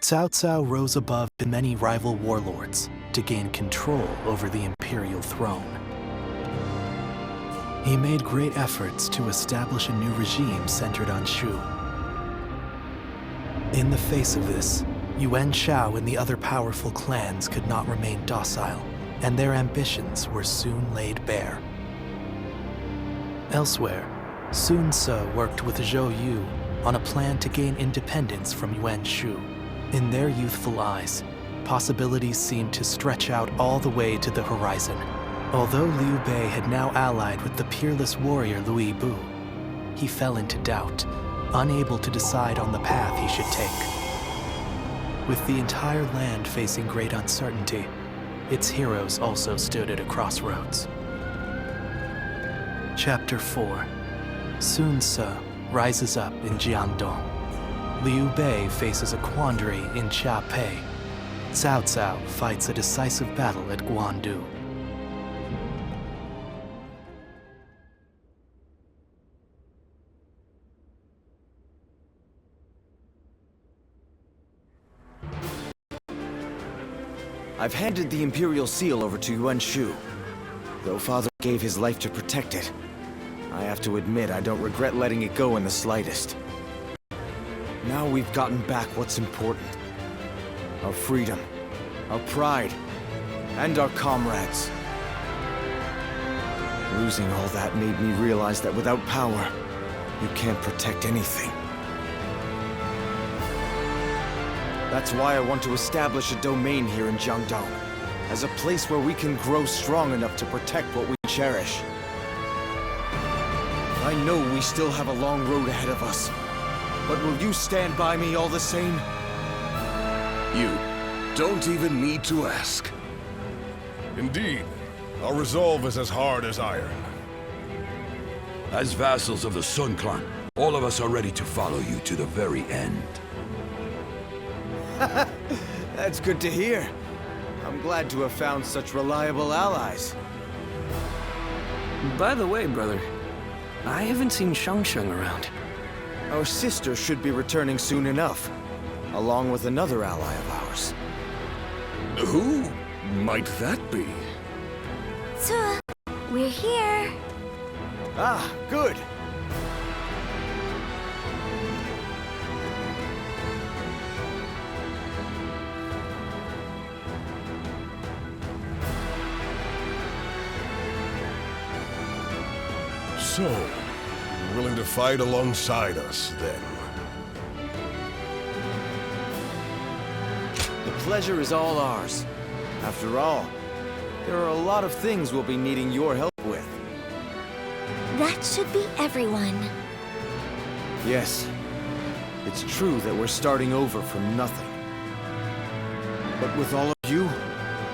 Cao Cao rose above the many rival warlords to gain control over the imperial throne. He made great efforts to establish a new regime centered on Shu. In the face of this, Yuan Shao and the other powerful clans could not remain docile, and their ambitions were soon laid bare. Elsewhere, Sun Ce worked with Zhou Yu on a plan to gain independence from Yuan Shu. In their youthful eyes, possibilities seemed to stretch out all the way to the horizon. Although Liu Bei had now allied with the peerless warrior Liu Bu, he fell into doubt, unable to decide on the path he should take. With the entire land facing great uncertainty, its heroes also stood at a crossroads. Chapter 4. Sun Ce rises up in Jiangdong. Liu Bei faces a quandary in Chiapei. Cao Cao fights a decisive battle at Guandu. I've handed the Imperial Seal over to Yuan Shu. Though Father gave his life to protect it, I have to admit I don't regret letting it go in the slightest. Now we've gotten back what's important. Our freedom, our pride, and our comrades. Losing all that made me realize that without power, you can't protect anything. That's why I want to establish a domain here in Jiangdong, as a place where we can grow strong enough to protect what we cherish. I know we still have a long road ahead of us, but will you stand by me all the same? You don't even need to ask. Indeed, our resolve is as hard as iron. As vassals of the Sun Clan, all of us are ready to follow you to the very end. That's good to hear. I'm glad to have found such reliable allies. By the way, brother, I haven't seen Shang around. Our sister should be returning soon enough, along with another ally of ours. Who might that be? Ce, we're here. Ah, good. So, you're willing to fight alongside us, then? The pleasure is all ours. After all, there are a lot of things we'll be needing your help with. That should be everyone. Yes, it's true that we're starting over from nothing. But with all of you,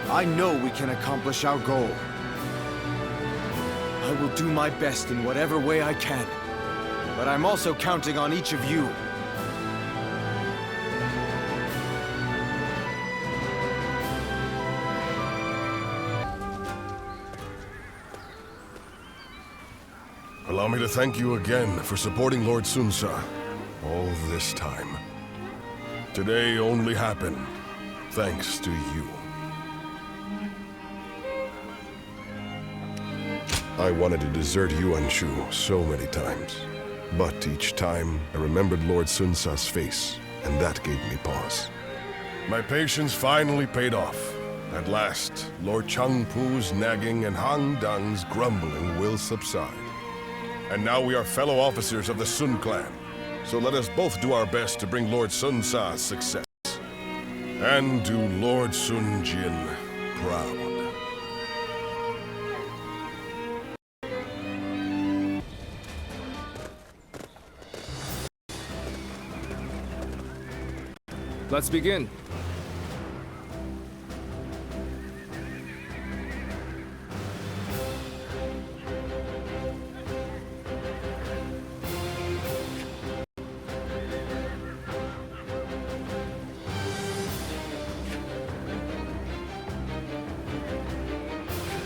I know we can accomplish our goal. I will do my best in whatever way I can, but I'm also counting on each of you. Allow me to thank you again for supporting Lord Sun Ce all this time. Today only happened thanks to you. I wanted to desert Yuan Shu so many times, but each time I remembered Lord Sun Ce's face, and that gave me pause. My patience finally paid off. At last, Lord Chang Pu's nagging and Han Dang's grumbling will subside. And now we are fellow officers of the Sun Clan, so let us both do our best to bring Lord Sun Ce success, and do Lord Sun Jin proud. Let's begin.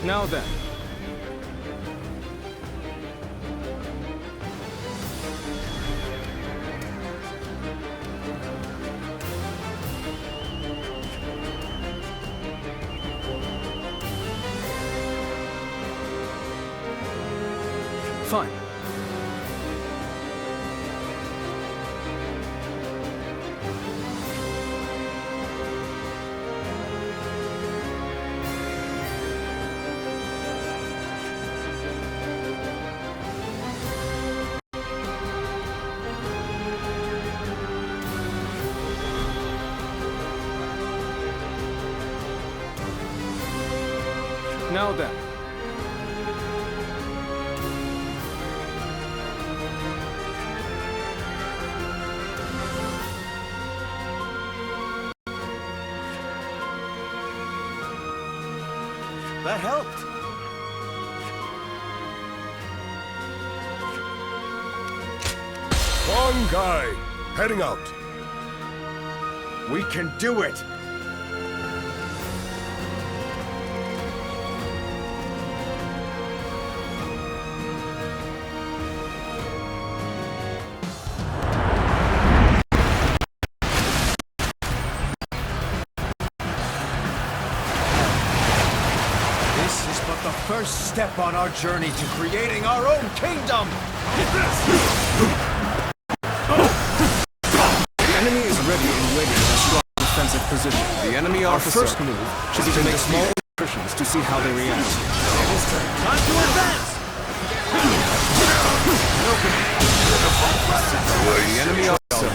Now then. fine. Now then. That helped. Wrong guy. Heading out. We can do it! First step on our journey to creating our own kingdom! The enemy is ready and waiting in a strong defensive position. The enemy officer. Our first move should be to make small incursions to see how they react. Time to advance! The enemy officer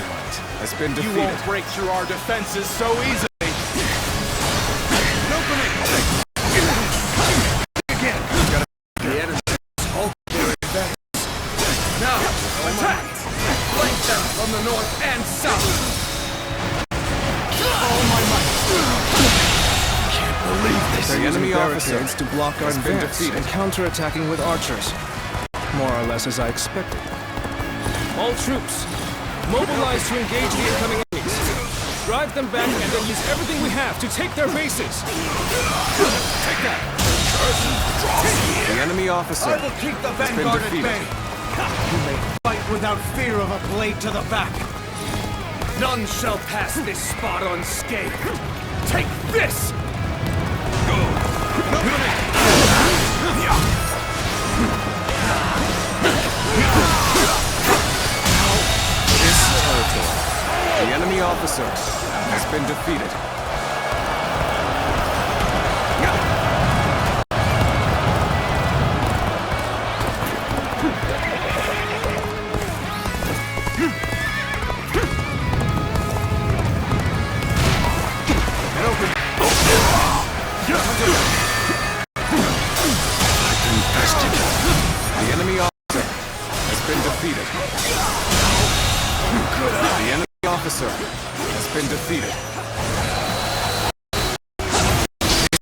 has been defeated. You won't break through our defenses so easily! From the north and south! All my might! Can't believe this! The enemy officers to block our advance and counter-attacking with archers. More or less as I expected. All troops, mobilize to engage the incoming enemies. Drive them back and then use everything we have to take their bases. Take that! The enemy officer I will keep the has been vanguard at defeated. bay! You may fight without fear of a blade to the back! None shall pass this spot unscathed! Take this! This territory, the enemy officer has been defeated. The enemy officer has been defeated. The enemy officer has been defeated.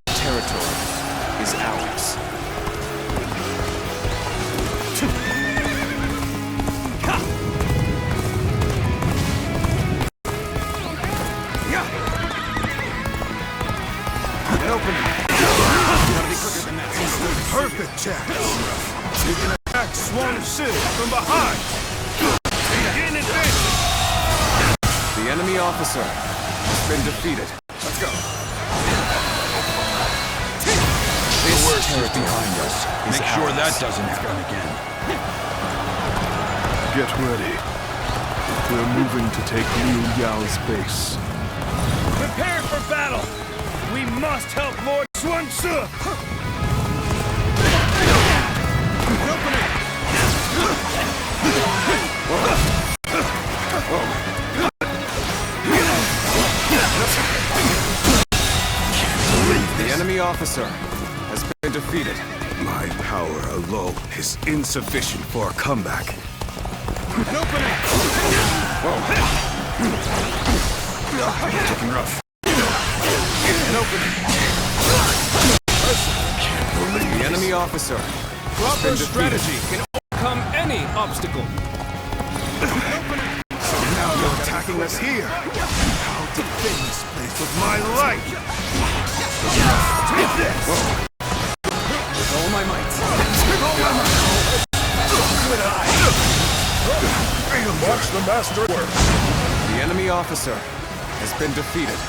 This territory is ours. An opening. Perfect chance. You can attack Yuan Shu from behind. Gain advantage. The enemy officer has been defeated. Let's go. This Worst is territory behind us. is Make sure ours. that doesn't happen again. Get ready. We're moving to take Liu Yao's base. Prepare for battle! We must help Lord Yuan Shu! The enemy officer has been defeated. My power alone is insufficient for a comeback. Looking rough. The enemy officer has been defeated. Can overcome any obstacle. Now you're attacking us here. How to defend this place with my life? Take this! With all my might. Watch the master work. The enemy officer has been defeated.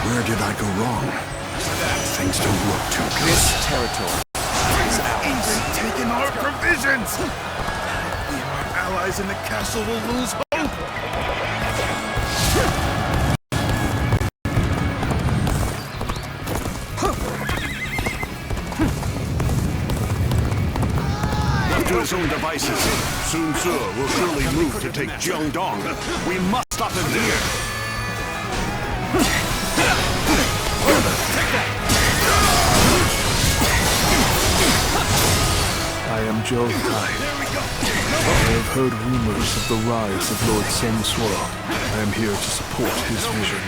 Where did I go wrong? Things don't look too good. This territory is ours. Taking our provisions! provisions! We and our allies in the castle will lose hope! Left to his own devices, Sun Ce will surely move to take Jiangdong. We must stop him here! I am Zhou Tai. I have heard rumors of the rise of Lord Sun Ce. I am here to support his vision.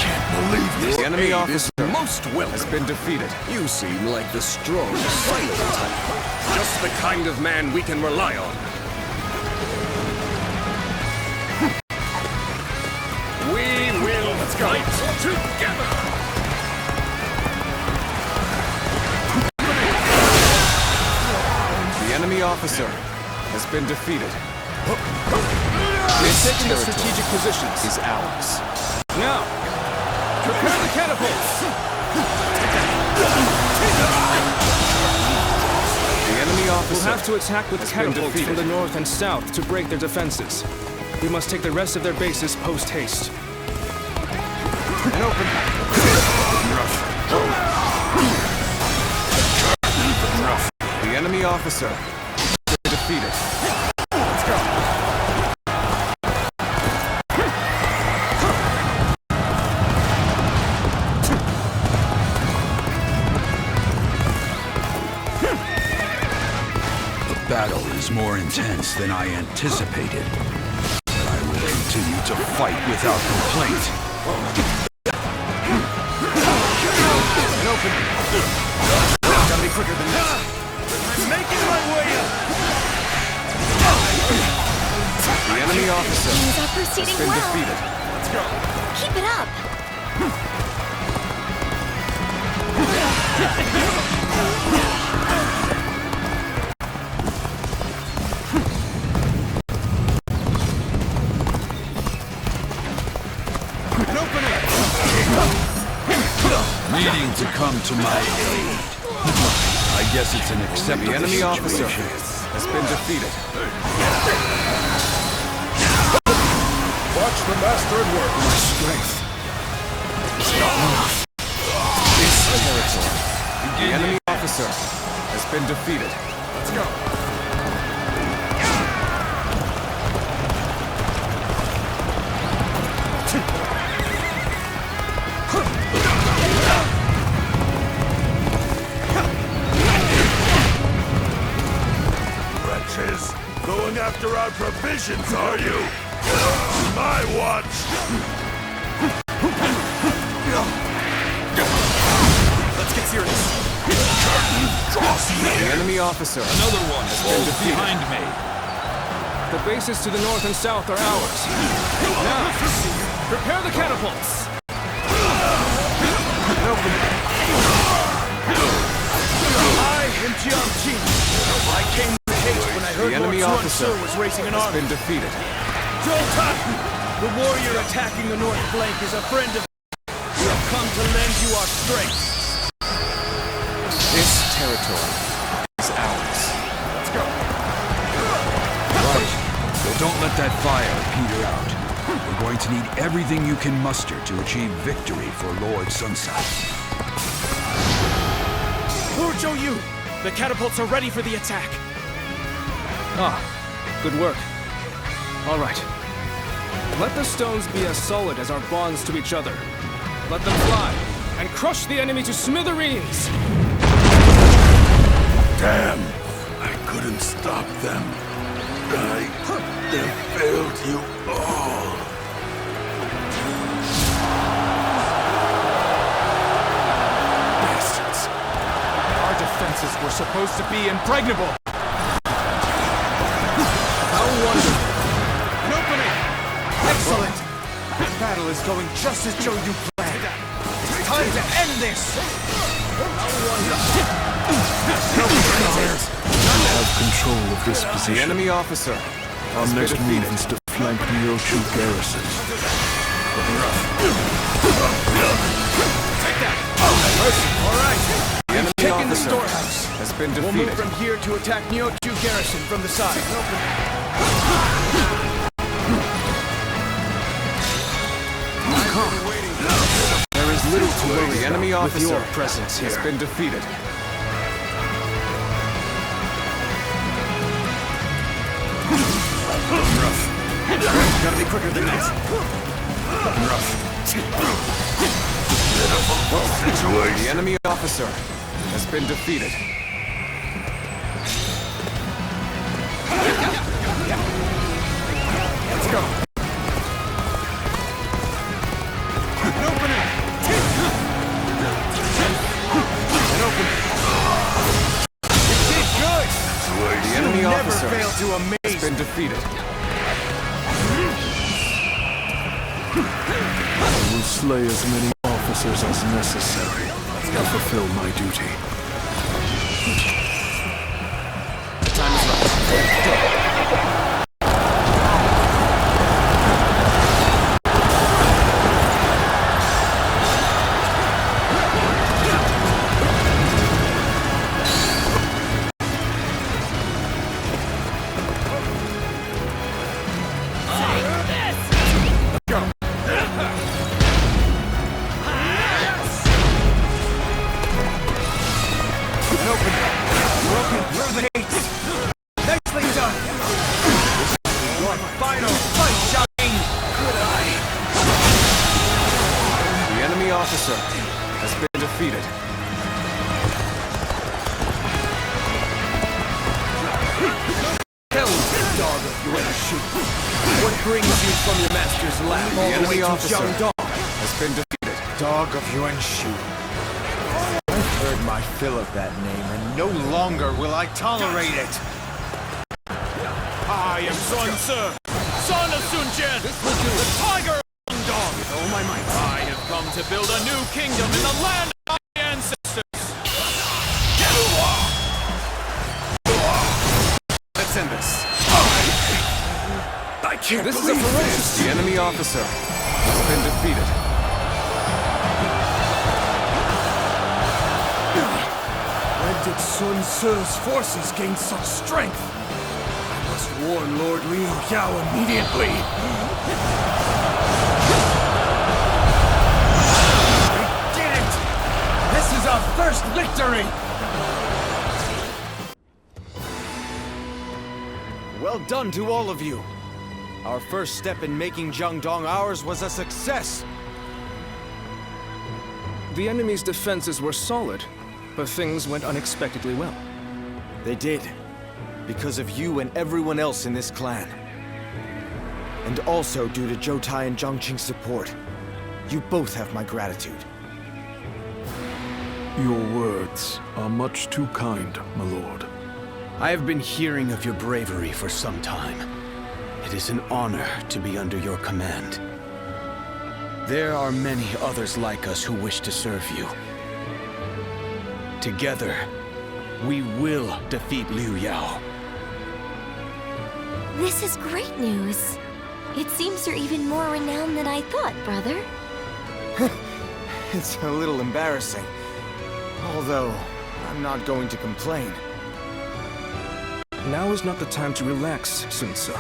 Can't believe this! The enemy officer Most welcome. has been defeated. You seem like the strong, silent type. Just the kind of man we can rely on. We will fight together! The enemy officer has been defeated. This taking the strategic positions. Is ours. Now, prepare the catapults! The enemy We'll officer have to attack with has been catapults defeated. from the north and south to break their defenses. We must take the rest of their bases post-haste. And open. The enemy officer has been defeated. Let's go. The battle is more intense than I anticipated. But I will continue to fight without complaint. And open. Gotta be quicker than this. I'm making my way up! The enemy officer Things are has proceeding been well. defeated. Keep it up. Needing to come to my aid. I guess it's an acceptable The enemy officer situation. has been defeated. Watch the master at work. My strength is not enough. This territory. The enemy officer has been defeated. Let's go. Wretches! Going after our provisions, are you? My watch! Let's get serious. The enemy officer Another one falls behind me. The bases to the north and south are ours. Now, prepare the catapults! I am Jiangqi. I came with haste when I heard The enemy Lord officer Sun Ce was racing an has army. been defeated. Zoltan! The warrior attacking the north flank is a friend of... We have come to lend you our strength. This territory is ours. Let's go. Right. So don't let that fire peter out. We're going to need everything you can muster to achieve victory for Lord Sun Ce. Lord Zhou Yu, the catapults are ready for the attack. Ah, good work. All right. Let the stones be as solid as our bonds to each other. Let them fly, and crush the enemy to smithereens! Damn! I couldn't stop them. They failed you all. Bastards. Our defenses were supposed to be impregnable. How wonderful! An opening! Excellent! The battle is going just as Zhou Yu planned. It's time to end this! Have control of this The position. enemy officer Our has been next move defeated. is to flank Niuzhu garrison. The officer storehouse. has been We'll defeated. move from here to attack Niuzhu garrison from the side. There is little to worry. The enemy With officer your presence has here. been defeated. Gotta be quicker than that. The enemy officer has been defeated. Let's go. An opening. An opening. You did good. The enemy Never officer fail to amaze has been defeated. I will slay as many officers as necessary to fulfill my duty. Time is up. Nicely done. Your final fight, Xiaoting. Good eye. The enemy officer has been defeated. Hell, dog of Yuan Shu. What brings you from your master's lab all The the way enemy to officer Jiangdong? has been defeated. Dog of Yuan Shu. I've heard my fill of that name, and no longer will I tolerate it. I am Sun Tzu, son of Sun Jian, the tiger of Guangdong. With all my might, I have come to build a new kingdom in the land of my ancestors. Let's end this. I can't This is a ferocious... The enemy officer has been defeated. When did Sun Tzu's forces gain such strength? I must warn Lord Liu Yao immediately. We did it! This is our first victory! Well done to all of you. Our first step in making Jiangdong ours was a success. The enemy's defenses were solid, but things went unexpectedly well. They did. Because of you and everyone else in this clan. And also due to Zhou Tai and Zhang Qing's support. You both have my gratitude. Your words are much too kind, my lord. I have been hearing of your bravery for some time. It is an honor to be under your command. There are many others like us who wish to serve you. Together, we will defeat Liu Yao. This is great news. It seems you're even more renowned than I thought, brother. It's a little embarrassing. Although, I'm not going to complain. Now is not the time to relax, Sun Tzu.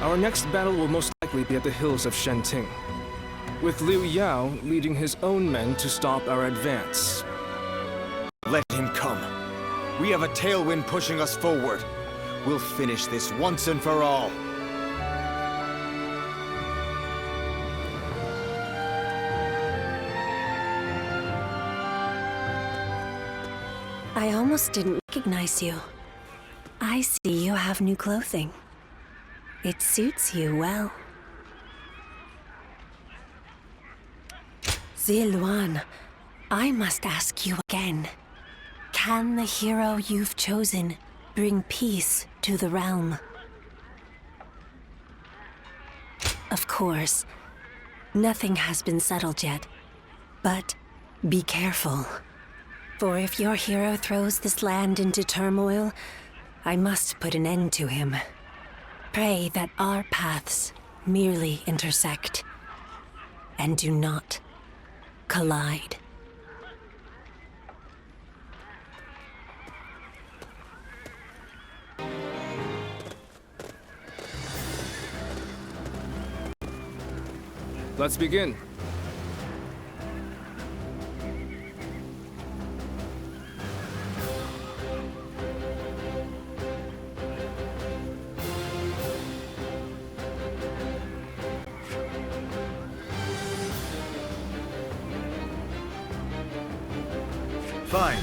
Our next battle will most likely be at the hills of Shenting, with Liu Yao leading his own men to stop our advance. Let him come. We have a tailwind pushing us forward. We'll finish this once and for all. I almost didn't recognize you. I see you have new clothing. It suits you well. Ziluan, I must ask you again. Can the hero you've chosen bring peace to the realm? Of course, nothing has been settled yet, but be careful. For if your hero throws this land into turmoil, I must put an end to him. Pray that our paths merely intersect and do not collide. Let's begin. Fine.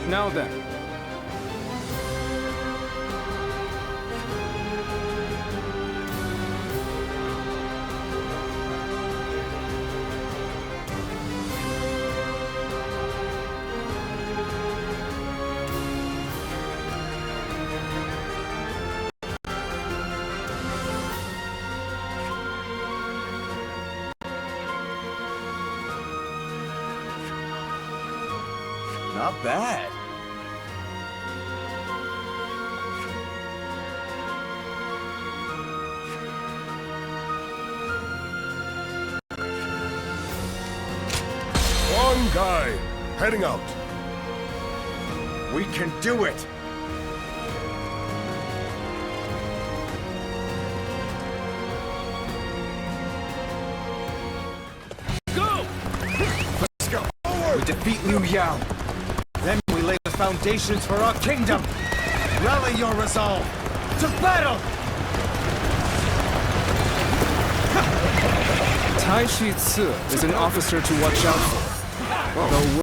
Now then. Not bad. One guy, heading out. We can do it! Let's go. We defeat Liu Yao. Then we lay the foundations for our kingdom. Rally your resolve. To battle! Taishi Ci is an officer to watch out for. Though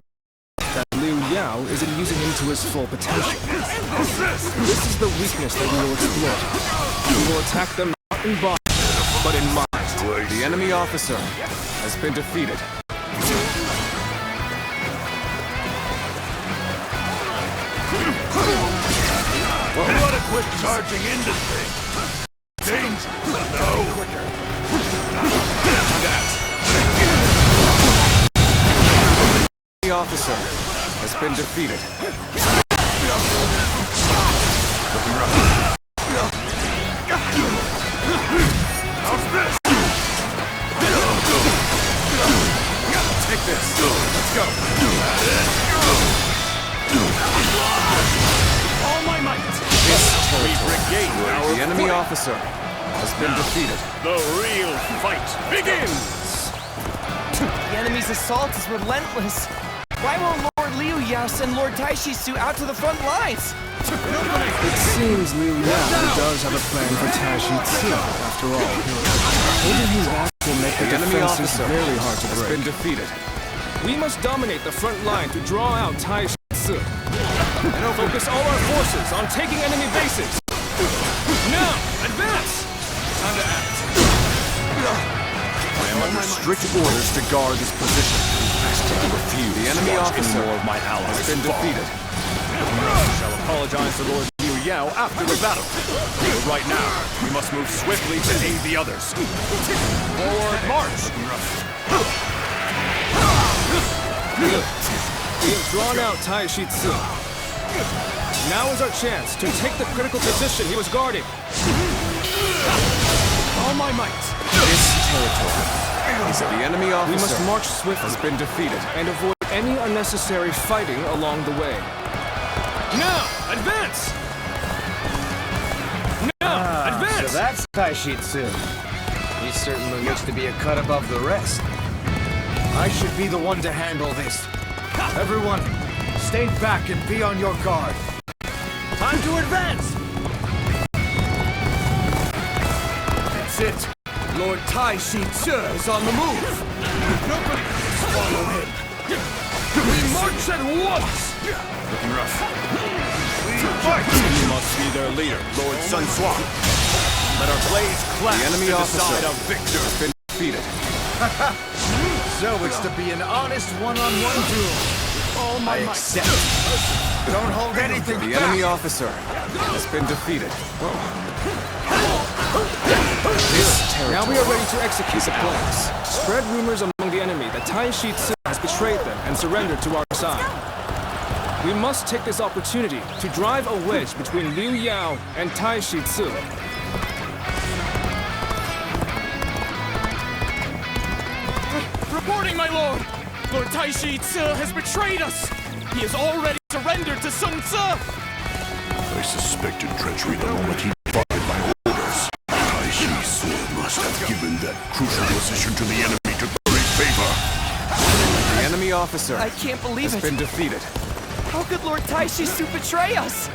that Liu Yao isn't using him to his full potential. This is the weakness that we will exploit. We will attack them not in body, but in mind. The enemy officer has been defeated. You ought to quit charging into things. Things? No. The officer has been defeated. How's this? Take this. Let's go. All my might. The enemy officer has been defeated. The real fight begins. The enemy's assault is relentless. Why won't Lord Liu Yao send Lord Taishi Ci out to the front lines? It seems Liu Yao does have a plan for Taishi Ci, after all. Holding his back will make the defenses very hard to break. Been defeated. We must dominate the front line to draw out Taishi Ci. And focus all our forces on taking enemy bases. Now, advance! Time to act. I am under strict orders to guard this position. I refuse the enemy officer more of my allies has been defeated. I shall apologize to Lord Liu Yao after the battle. But right now, we must move swiftly to aid the others. Forward march! We have drawn out Taishi Ci. Now is our chance to take the critical position he was guarding. All my might. This territory is the enemy officer. We must march swiftly. Has been defeated. And avoid any unnecessary fighting along the way. Now, advance! Now, advance! So that's Taishi Ci. He certainly looks to be a cut above the rest. I should be the one to handle this. Everyone, stay back and be on your guard. Time to advance! That's it. Lord Taishi Ci is on the move. Nobody can follow him. We march at once! Looking rough. You must be their leader, Lord Sun Sua. Let our blades clash the enemy to officer decide a victor. Has been defeated. So it's to be an honest one-on-one duel. All my might. Accept. Don't hold anything The back. enemy officer has been defeated. This territory. Now we are ready to execute the plans. Spread rumors among the enemy that Taishi Ci has betrayed them and surrendered to our side. We must take this opportunity to drive a wedge between Liu Yao and Taishi Ci. Reporting, my lord! Lord Taishi Ci has betrayed us! He has already surrendered to Sun Ce! I suspected treachery the moment he defied my orders. Taishi Ci must have given that crucial position to the enemy to curry favor. The enemy officer I can't believe has it. been defeated. How could Lord Taishi Ci betray us?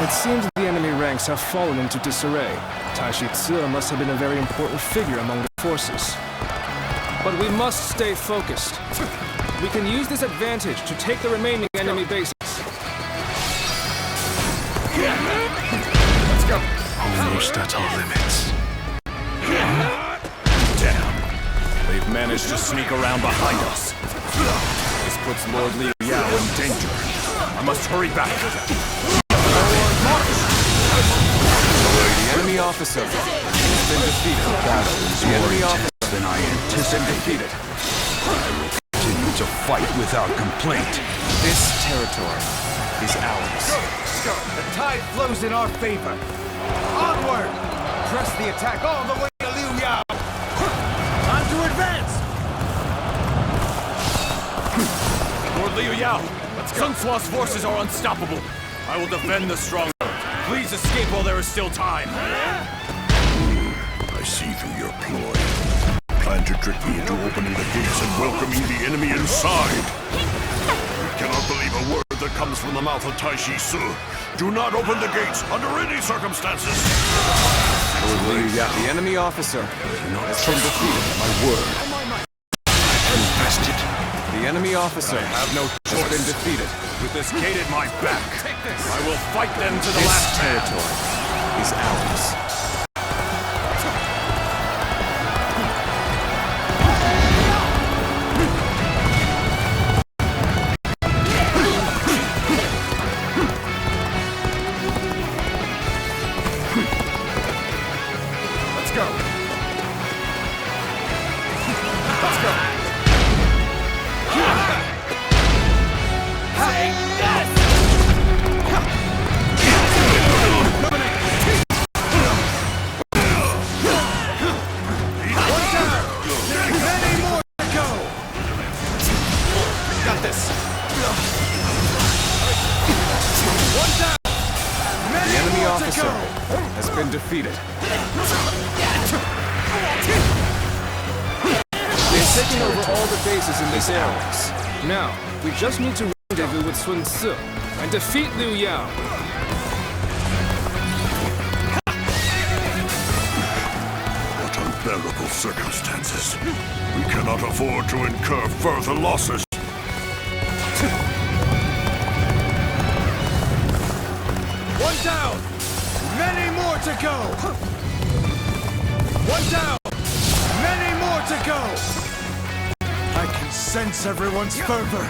It seems the enemy ranks have fallen into disarray. Taishi Ci must have been a very important figure among the forces. But we must stay focused. We can use this advantage to take the remaining enemy bases. Let's go! Almost at our limits. Damn! They've managed to sneak around behind us. This puts Lord Liu Yao in danger. I must hurry back. The enemy officer has been defeated. The enemy officer Than I has been defeated. continue to fight without complaint. This territory is ours. The tide flows in our favor. Onward! Press the attack all the way to Liu Yao. Time to advance! Lord Liu Yao, Sun Ca's forces are unstoppable. I will defend the stronghold. Please escape while there is still time. I see through your ploy. Plan to trick me into opening the gates and welcoming the enemy inside. I cannot believe a word that comes from the mouth of Taishi Ci. Do not open the gates under any circumstances. The enemy officer has been defeated. My word. Invested. The enemy officer I have no has choice. been defeated. With this gate at my back, I will fight them to the This last man. territory is ours. Let's go. Let's go. The enemy officer has been defeated. They've taken over all the bases in this area. Now, we just need to rendezvous with Sun Ce and defeat Liu Yao. What unbearable circumstances. We cannot afford to incur further losses. One down! Many more to go! One down! Many more to go! I can sense everyone's fervor.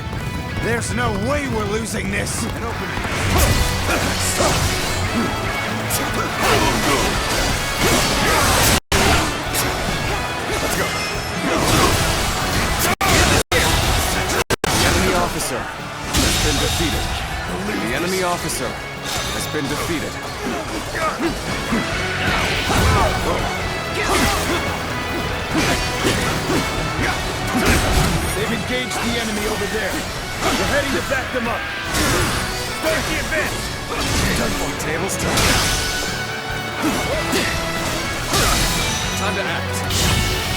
There's no way we're losing this! An opening. Let's go. The enemy officer has been defeated. The enemy officer has been defeated. They've engaged the enemy over there. We're heading to back them up. Start the advance. Tables turn. Time to act.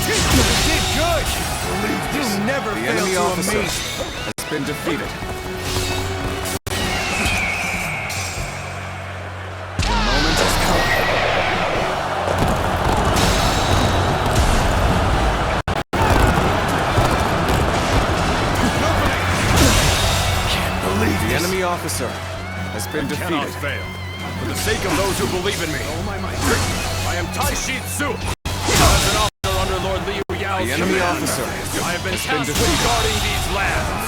You did good! You never The fail enemy to officer amaze. has been defeated. The moment has come. Can't believe The this. enemy officer has been Cannot defeated. fail. For the sake of those who believe in me, I am Taishi Ci. As an officer under Lord Liu Yao's The enemy command, officer I have been has been tasked with defeated. guarding these lands.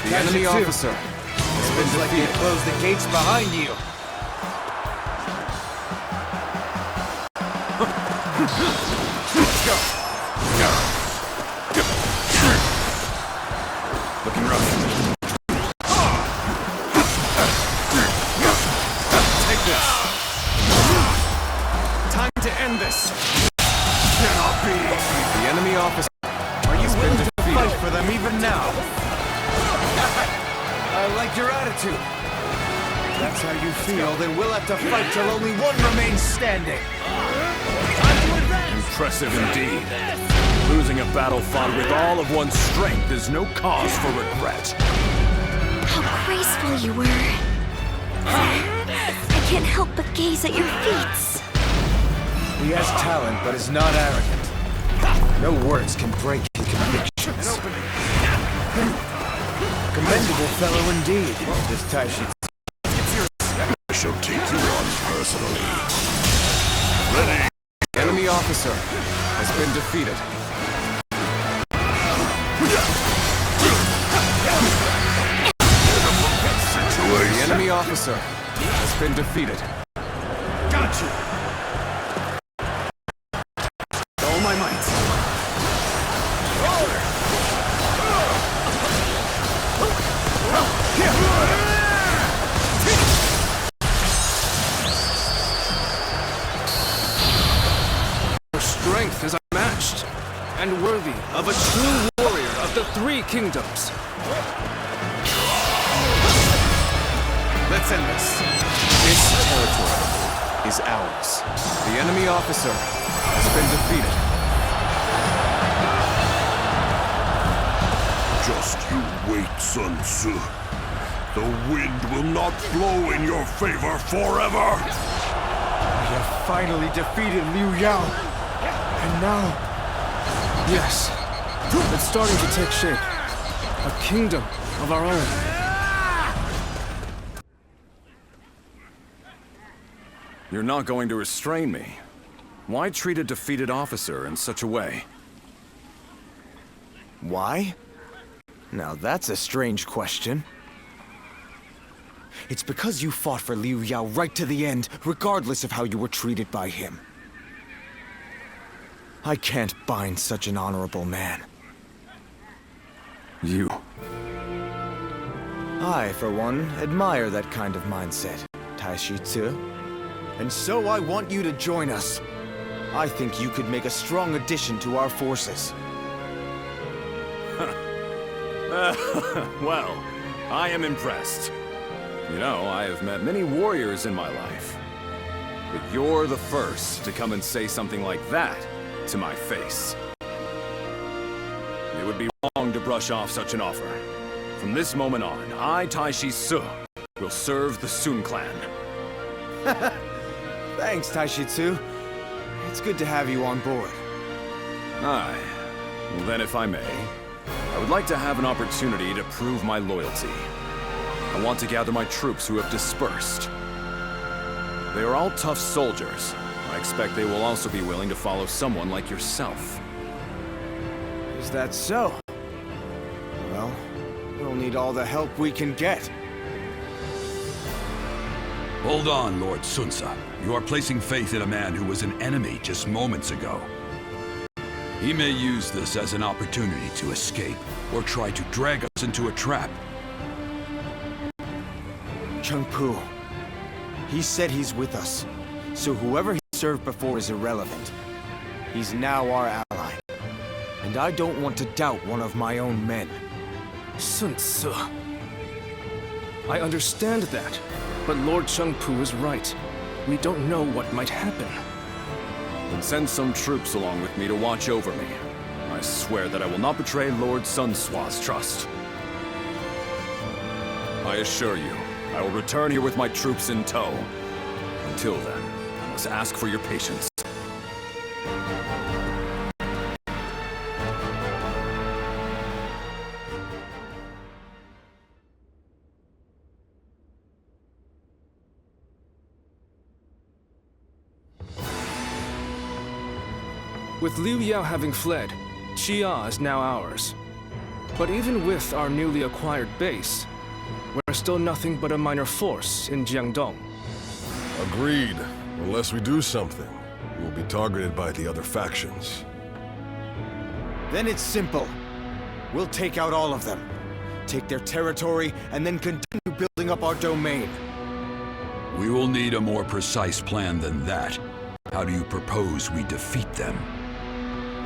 The enemy officer It looks like they closed the gates behind you. Looking rough. Take this. Time to end this. Cannot be. The enemy officer. Are you willing to fight for them even now? I like your attitude. If that's how you feel, then we'll have to fight till only one remains standing. Impressive indeed. Losing a battle fought with all of one's strength is no cause for regret. How graceful you were. I can't help but gaze at your feats. He has talent, but is not arrogant. No words can break his convictions. Commendable fellow indeed, this Taishi. I shall take you on personally. Ready? Enemy officer has been defeated. The enemy officer has been defeated. Got you! All my might. Your strength is unmatched, and worthy of a true warrior of the Three Kingdoms. Let's end this. This territory is ours. The enemy officer has been defeated. Just you wait, Sun Tzu. The wind will not blow in your favor forever! We have finally defeated Liu Yao. And now... Yes, it's starting to take shape. A kingdom of our own. You're not going to restrain me. Why treat a defeated officer in such a way? Why? Now that's a strange question. It's because you fought for Liu Yao right to the end, regardless of how you were treated by him. I can't bind such an honorable man. You... I, for one, admire that kind of mindset, Taishi Tzu. And so I want you to join us. I think you could make a strong addition to our forces. Well, I am impressed. You know, I have met many warriors in my life. But you're the first to come and say something like that to my face. It would be wrong to brush off such an offer. From this moment on, I, Taishi Tzu, will serve the Sun clan. Thanks, Taishi Tzu. It's good to have you on board. Aye. Well, then, if I may, I would like to have an opportunity to prove my loyalty. I want to gather my troops who have dispersed. They are all tough soldiers. I expect they will also be willing to follow someone like yourself. Is that so? Well, we'll need all the help we can get. Hold on, Lord Sun Tzu. You are placing faith in a man who was an enemy just moments ago. He may use this as an opportunity to escape, or try to drag us into a trap. Chengpu. He said he's with us, so whoever he served before is irrelevant. He's now our ally, and I don't want to doubt one of my own men. Sun Tzu. I understand that, but Lord Chengpu is right. We don't know what might happen. Then send some troops along with me to watch over me. I swear that I will not betray Lord Sun Tzu's trust. I assure you, I will return here with my troops in tow. Until then, I must ask for your patience. With Liu Yao having fled, Xia is now ours. But even with our newly acquired base, we're still nothing but a minor force in Jiangdong. Agreed. Unless we do something, we will be targeted by the other factions. Then it's simple. We'll take out all of them. Take their territory, and then continue building up our domain. We will need a more precise plan than that. How do you propose we defeat them?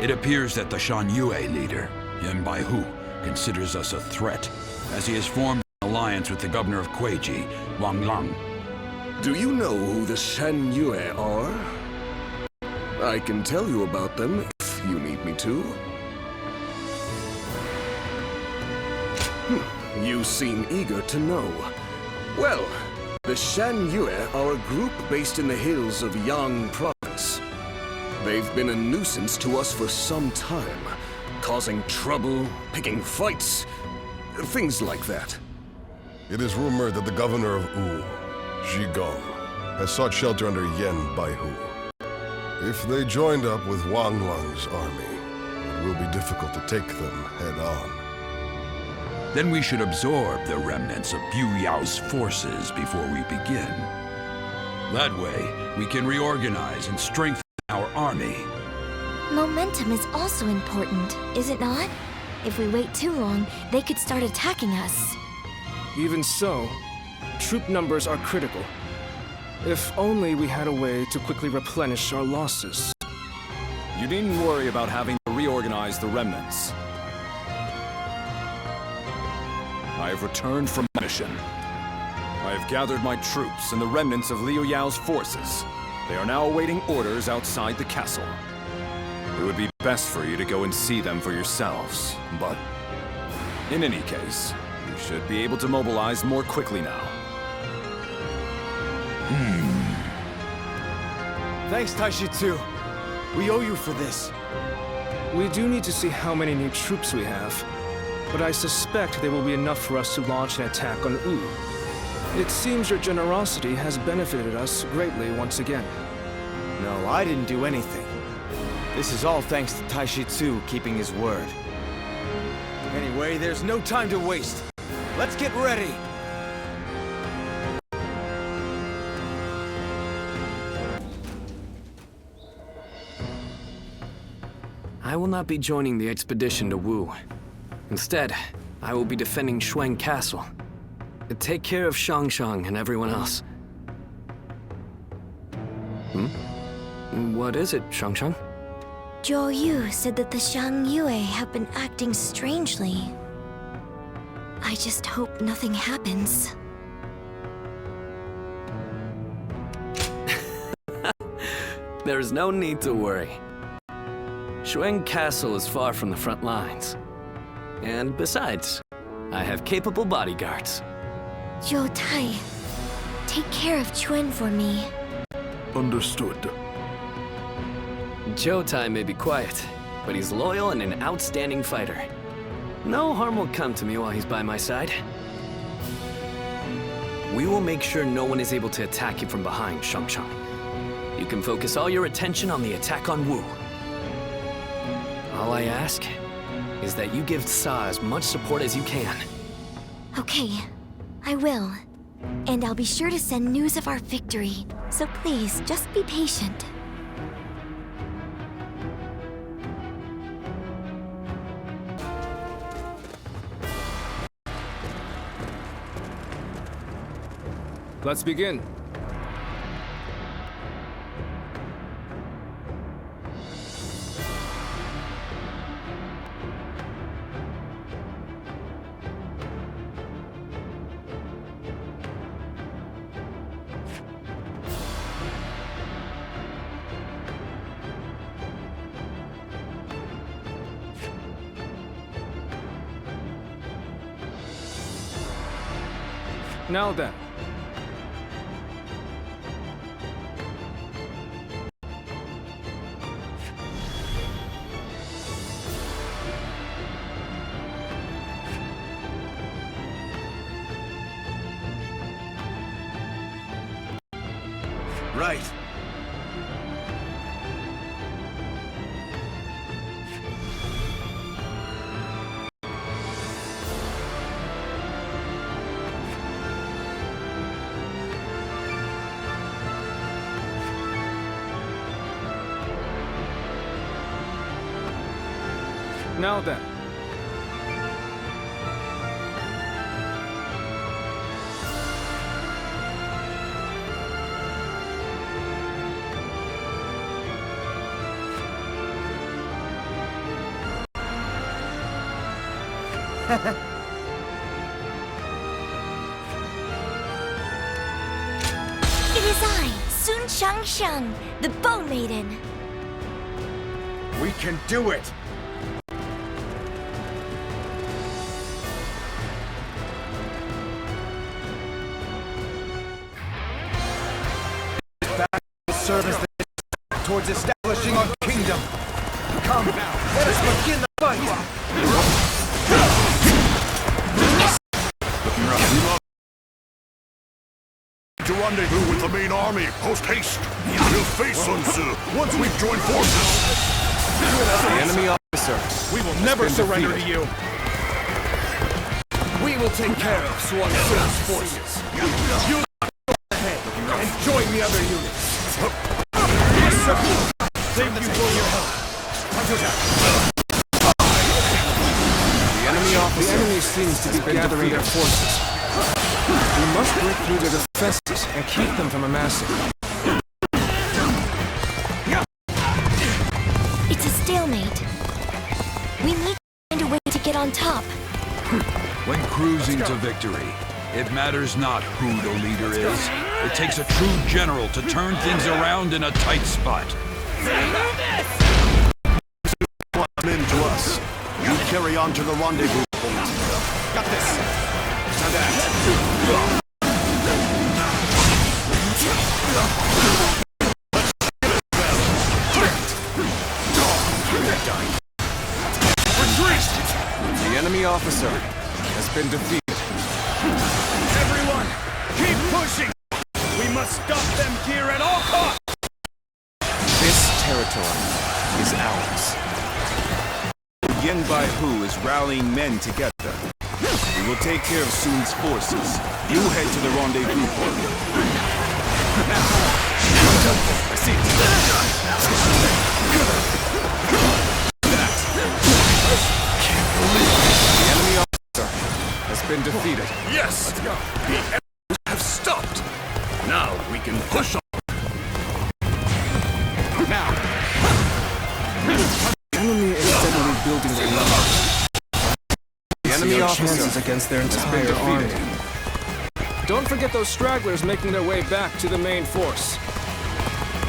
It appears that the Shan Yue leader, Yan Baihu, considers us a threat, as he has formed an alliance with the governor of Kueiji, Wang Lang. Do you know who the Shan Yue are? I can tell you about them if you need me to. You seem eager to know. Well, the Shan Yue are a group based in the hills of Yang Province. They've been a nuisance to us for some time, causing trouble, picking fights, things like that. It is rumored that the governor of Wu, Zhigong, has sought shelter under Yan Baihu. If they joined up with Wang Lang's army, it will be difficult to take them head-on. Then we should absorb the remnants of Bu Yao's forces before we begin. That way, we can reorganize and strengthen our army. Momentum is also important, is it not? If we wait too long, they could start attacking us. Even so, troop numbers are critical. If only we had a way to quickly replenish our losses. You needn't worry about having to reorganize the remnants. I have returned from my mission. I have gathered my troops and the remnants of Liu Yao's forces. They are now awaiting orders outside the castle. It would be best for you to go and see them for yourselves, but in any case, you should be able to mobilize more quickly now. Thanks, Taishi Tzu. We owe you for this. We do need to see how many new troops we have, but I suspect they will be enough for us to launch an attack on Wu. It seems your generosity has benefited us greatly once again. No, I didn't do anything. This is all thanks to Taishi Tzu keeping his word. Anyway, there's no time to waste. Let's get ready! I will not be joining the expedition to Wu. Instead, I will be defending Shuang Castle. Take care of Shangshang and everyone else. What is it, Shangshang? Zhou Yu said that the Shang Yue have been acting strangely. I just hope nothing happens. There's no need to worry. Shuang Castle is far from the front lines. And besides, I have capable bodyguards. Zhou Tai, take care of Chuen for me. Understood. Zhou Tai may be quiet, but he's loyal and an outstanding fighter. No harm will come to me while he's by my side. We will make sure no one is able to attack you from behind, Shangshang. You can focus all your attention on the attack on Wu. All I ask is that you give Sa as much support as you can. Okay, I will. And I'll be sure to send news of our victory. So please, just be patient. Let's begin. Now then. Right. Now then. It is I, Sun Shangsheng, the Bone Maiden. We can do it! This battle will serve as the towards establishing our kingdom. Come now, let us begin the fight! To rendezvous with the main army, post haste. We'll face Sun Tzu once we've joined forces. The enemy officer. We will never surrender to you. We will take care of Yuan Shu's forces. You go ahead and join the other units. Thank you for your help. The enemy seems to be gathering their forces. We must break through their defenses and keep them from amassing. It's a stalemate. We need to find a way to get on top. When cruising to victory, it matters not who the leader is. It takes a true general to turn things around in a tight spot. Come in to us. You carry on to the rendezvous point. Got this. Now that. Retreat! The enemy officer has been defeated. Everyone, keep pushing! We must stop them here at all costs! This territory is ours. Yen Bai Hu is rallying men together. We will take care of Sun's forces. You head to the rendezvous point. I see it. Can't believe it. The enemy officer has been defeated. Yes! Let's go. The enemies have stopped. Now we can push on. Now. The enemy is steadily building their numbers. The enemy officers against their entire army. Don't forget those stragglers making their way back to the main force.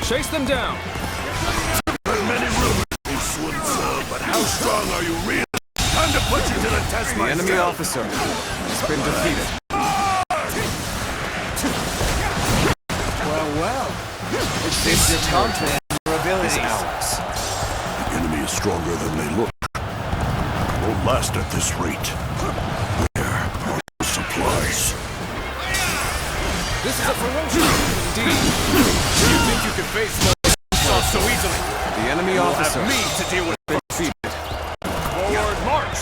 Chase them down. Many rumors, Sun Tzu, but how strong are you really? Time to put you to the test, The enemy officer has been defeated. Well. It's your confidence in your abilities. Ours. The enemy is stronger than they look. Won't last at this rate. Where are the supplies? This is a ferocious indeed. You think you can face Lord so easily? The enemy officer have me to deal with. defeated. Forward march!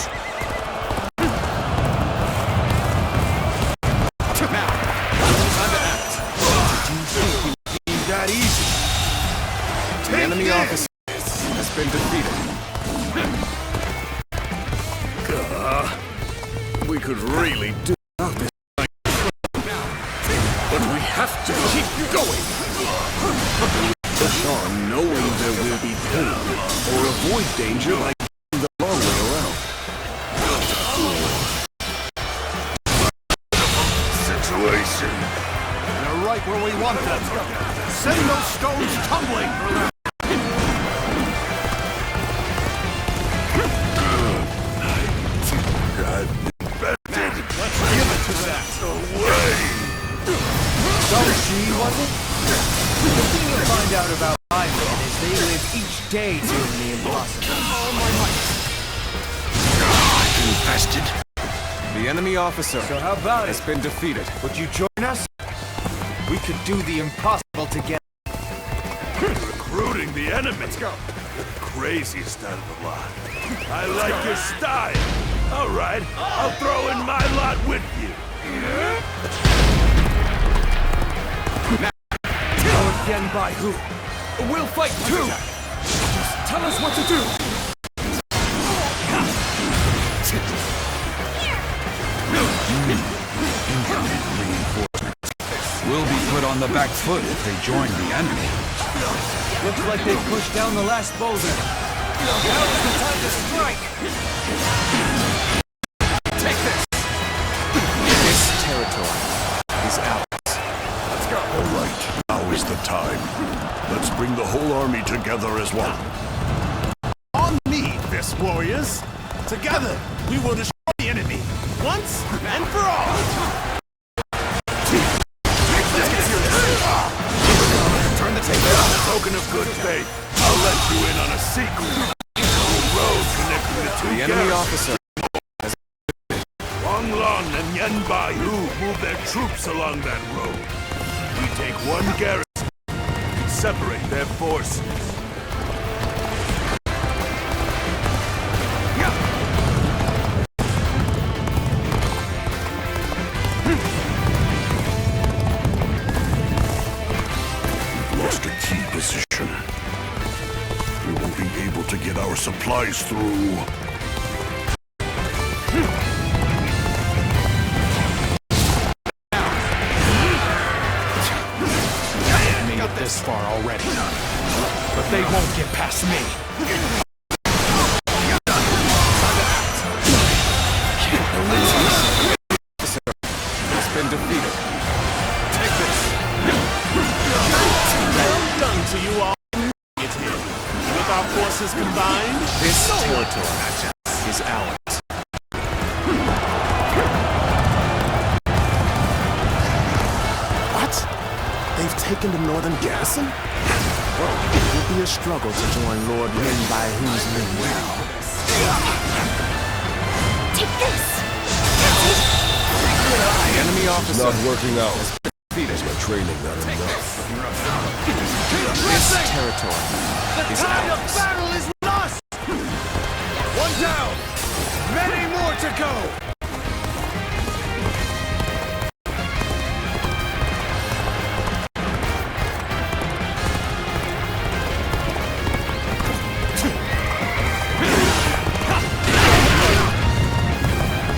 Now, time to act. That easy. The enemy officer has been defeated. We could really do this. But we have to keep going. Push on knowing there will be pain, or avoid danger by going the long way around. Situation. They're right where we want them. Send those stones tumbling. Let's give it to that. Away. She was it? The thing you'll find out about my men is they live each day doing the impossible. Infested. The enemy officer So how about has it? been defeated. Would you join us? We could do the impossible together. Recruiting the enemy. Let's go. You're the craziest out of the lot. I like your style. All right, I'll throw in my lot with you. Yen Bai Hu. We'll fight too! Just tell us what to do! Will be put on the back foot if they join the enemy. Looks like they pushed down the last boulder. Now is the time to strike! Take this! This territory is ours. Let's go. All right, now is the time. Let's bring the whole army together as one. On me, fist warriors! Together, we will destroy the enemy, once and for all! Turn the table. As a token of good faith, I'll let you in on a secret. The road connecting the two enemy officer. Wang Lan and Yan Baihu move their troops along that road. We take one garrison and separate their forces. Lost a key position. We won't be able to get our supplies through. Made it this far already, but they won't get past me. Can't believe this. Has been defeated. Take this. Well done to you all. It's here. With our forces combined, This territory is ours. What? They've taken the northern garrison? It will be a struggle to join Lord Lin Baihu's men now. Take this! The enemy officer Not working out. has been defeated. My training not enough. This territory is ours. battle is lost! One down! Many more to go!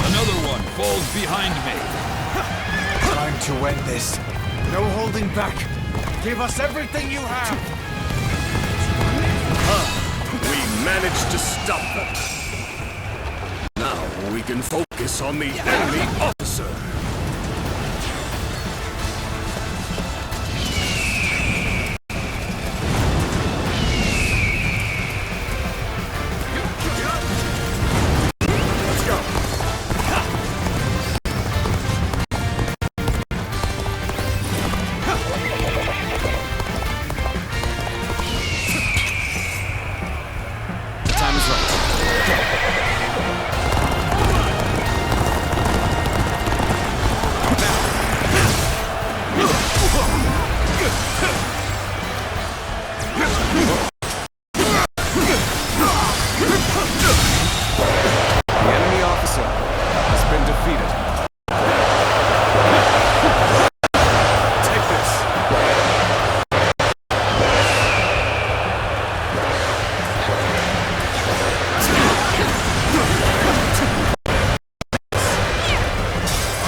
Another one falls behind me. Time to end this. No holding back. Give us everything you have. We managed to stop them. Now we can focus on the enemy officer. Let's go. Time is right. The enemy officer has been defeated. Take this.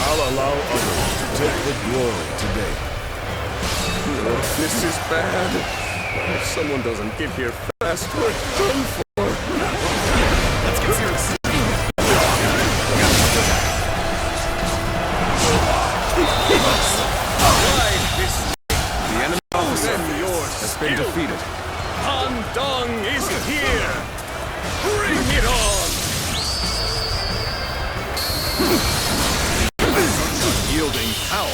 I'll allow others to take the glory today. This is bad. If someone doesn't get here fast, we're done for. Let's get serious. The enemy officer has been defeated. Han Dong is here! Bring it on! Yielding power,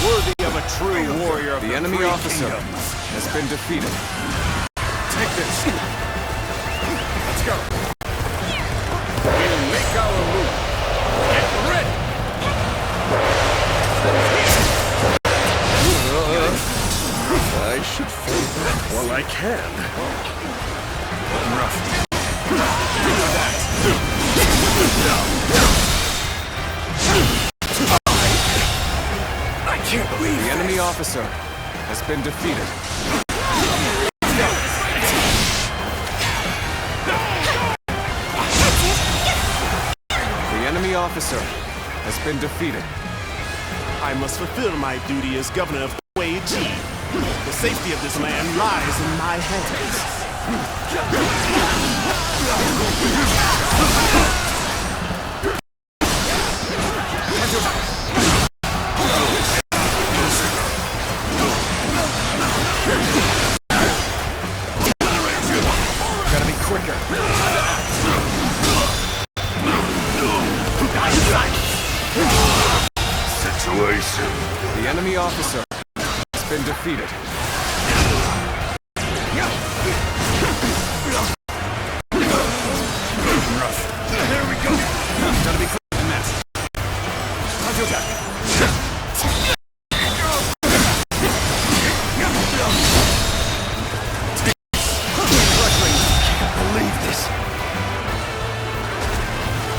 worthy of a true warrior of The enemy three officer kingdoms. has been defeated. Take this! Let's go! We'll make our move! Get ready! I should fight back while I can. I can't believe the enemy officer has been defeated. officer has been defeated. I must fulfill my duty as governor of Wei Ji. The safety of this land lies in my hands. Gotta be quicker. Situation. The enemy officer has been defeated. Here we go. Gotta be quick in that. Believe this.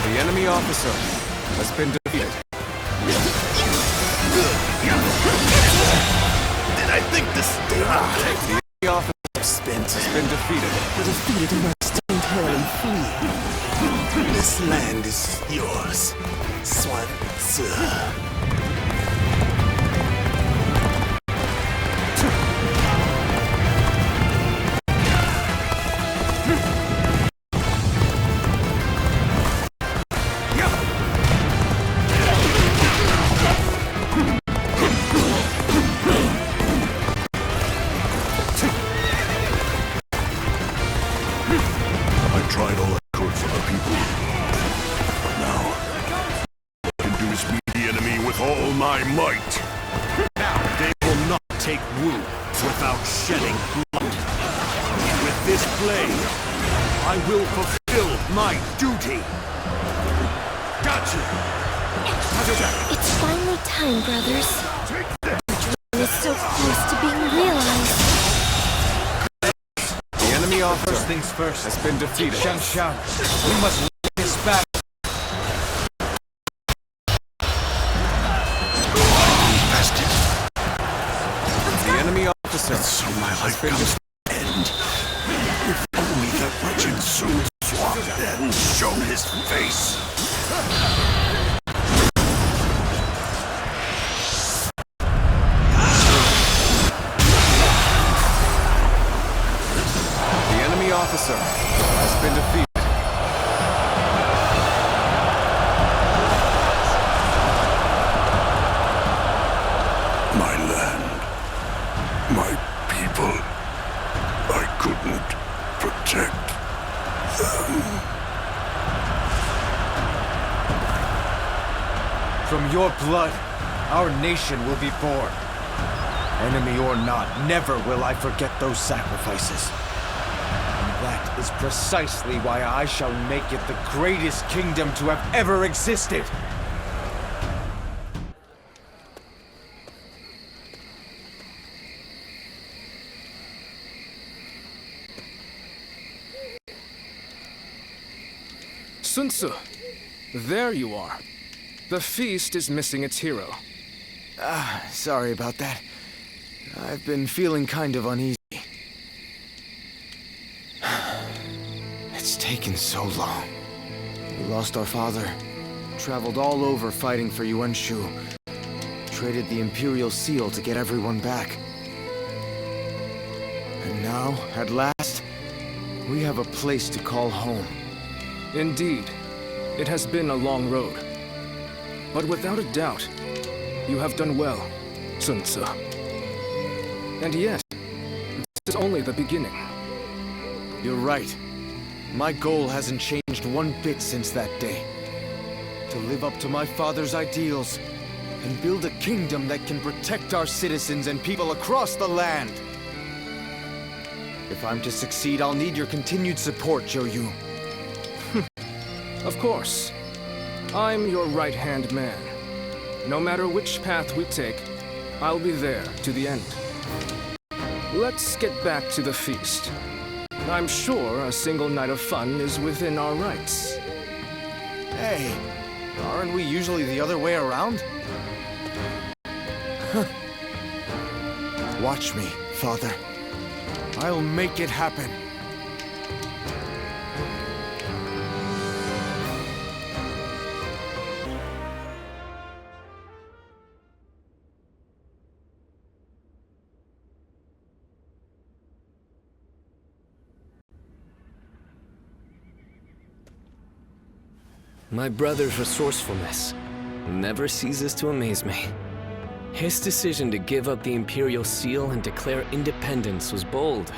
The enemy officer has been defeated. Did I think this day The enemy officer has been defeated. The defeated must turn and flee. This land is yours, Swan Tzu. I tried all I could for the people. But now, I can do is meet the enemy with all my might. They will not take Wu without shedding blood. With this blade, I will fulfill my duty. Gotcha! It's finally time, brothers. The dream is so close to being realized. The enemy officer First things first. has been defeated. Shangshan, we must win this battle. The enemy officer So my has life been comes to an end. If only that wretched Sun Swap hadn't shown his face. The enemy officer has been defeated. My land, my people, I couldn't protect them. From your blood, our nation will be born. Enemy or not, never will I forget those sacrifices. And that is precisely why I shall make it the greatest kingdom to have ever existed. Sun Tzu, there you are. The feast is missing its hero. Sorry about that. I've been feeling kind of uneasy. It's taken so long. We lost our father, traveled all over fighting for Yuan Shu, traded the Imperial Seal to get everyone back. And now, at last, we have a place to call home. Indeed, it has been a long road. But without a doubt, you have done well, Sun Tzu. And yes, this is only the beginning. You're right. My goal hasn't changed one bit since that day. To live up to my father's ideals and build a kingdom that can protect our citizens and people across the land. If I'm to succeed, I'll need your continued support, Zhou. Of course. I'm your right-hand man. No matter which path we take, I'll be there to the end. Let's get back to the feast. I'm sure a single night of fun is within our rights. Hey, aren't we usually the other way around? Watch me, Father. I'll make it happen. My brother's resourcefulness never ceases to amaze me. His decision to give up the Imperial Seal and declare independence was bold.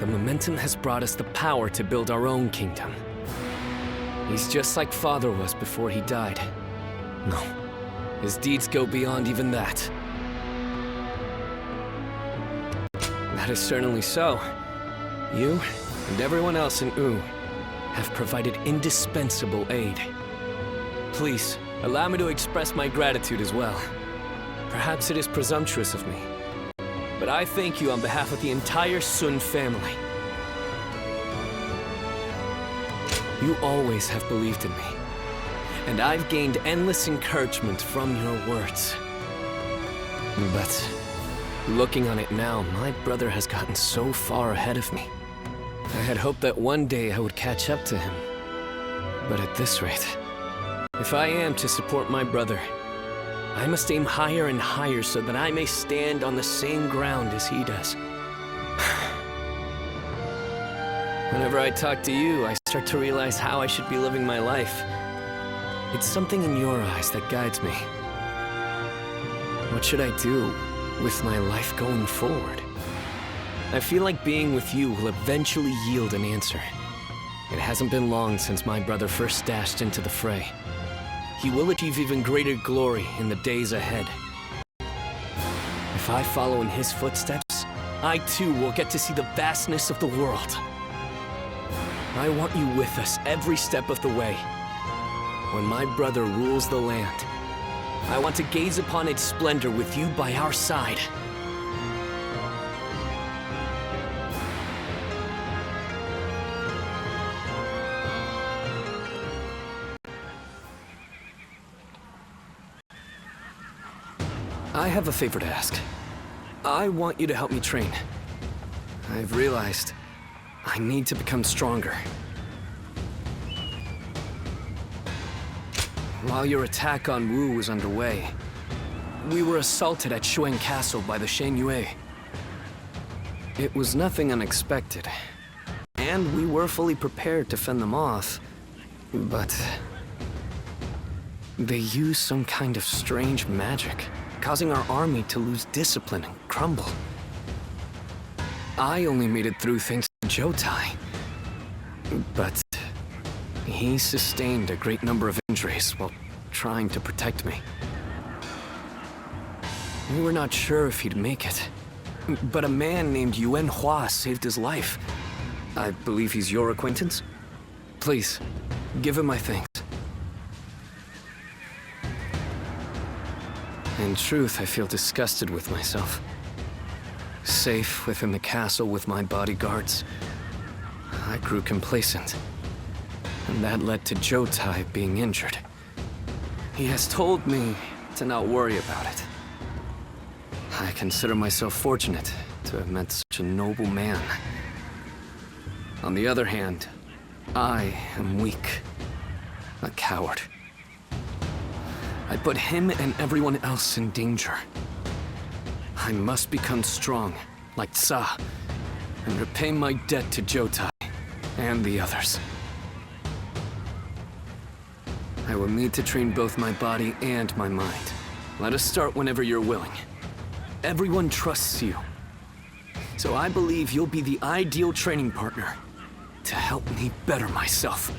The momentum has brought us the power to build our own kingdom. He's just like Father was before he died. No, his deeds go beyond even that. That is certainly so. You and everyone else in Wu have provided indispensable aid. Please, allow me to express my gratitude as well. Perhaps it is presumptuous of me, but I thank you on behalf of the entire Sun family. You always have believed in me, and I've gained endless encouragement from your words. But looking on it now, my brother has gotten so far ahead of me. I had hoped that one day I would catch up to him. But at this rate, if I am to support my brother, I must aim higher and higher so that I may stand on the same ground as he does. Whenever I talk to you, I start to realize how I should be living my life. It's something in your eyes that guides me. What should I do with my life going forward? I feel like being with you will eventually yield an answer. It hasn't been long since my brother first dashed into the fray. He will achieve even greater glory in the days ahead. If I follow in his footsteps, I too will get to see the vastness of the world. I want you with us every step of the way. When my brother rules the land, I want to gaze upon its splendor with you by our side. I have a favor to ask. I want you to help me train. I've realized I need to become stronger. While your attack on Wu was underway, we were assaulted at Shuang Castle by the Shen Yue. It was nothing unexpected, and we were fully prepared to fend them off, but they used some kind of strange magic, causing our army to lose discipline and crumble. I only made it through thanks to Zhou, but he sustained a great number of injuries while trying to protect me. We were not sure if he'd make it, but a man named Yuan Hua saved his life. I believe he's your acquaintance? Please, give him my thanks. In truth, I feel disgusted with myself. Safe within the castle with my bodyguards, I grew complacent. And that led to Zhou being injured. He has told me to not worry about it. I consider myself fortunate to have met such a noble man. On the other hand, I am weak, a coward. I put him and everyone else in danger. I must become strong, like Tsa, and repay my debt to Zhou and the others. I will need to train both my body and my mind. Let us start whenever you're willing. Everyone trusts you, so I believe you'll be the ideal training partner to help me better myself.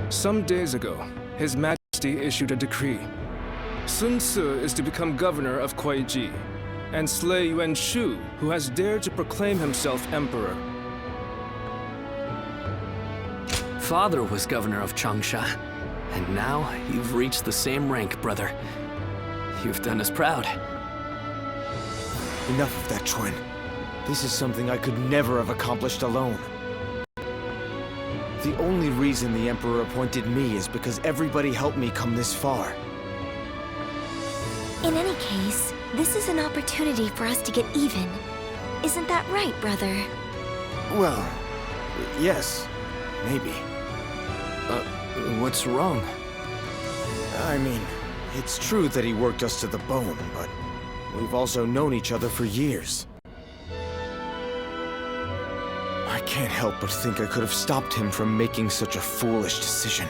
Some days ago, His Majesty issued a decree. Sun Ce is to become governor of Kuai-ji, and slay Yuan Shu, who has dared to proclaim himself emperor. Father was governor of Changsha, and now you've reached the same rank, brother. You've done us proud. Enough of that, Chuan. This is something I could never have accomplished alone. The only reason the Emperor appointed me is because everybody helped me come this far. In any case, this is an opportunity for us to get even. Isn't that right, brother? Well, yes, maybe. What's wrong? I mean, it's true that he worked us to the bone, but we've also known each other for years. I can't help but think I could have stopped him from making such a foolish decision.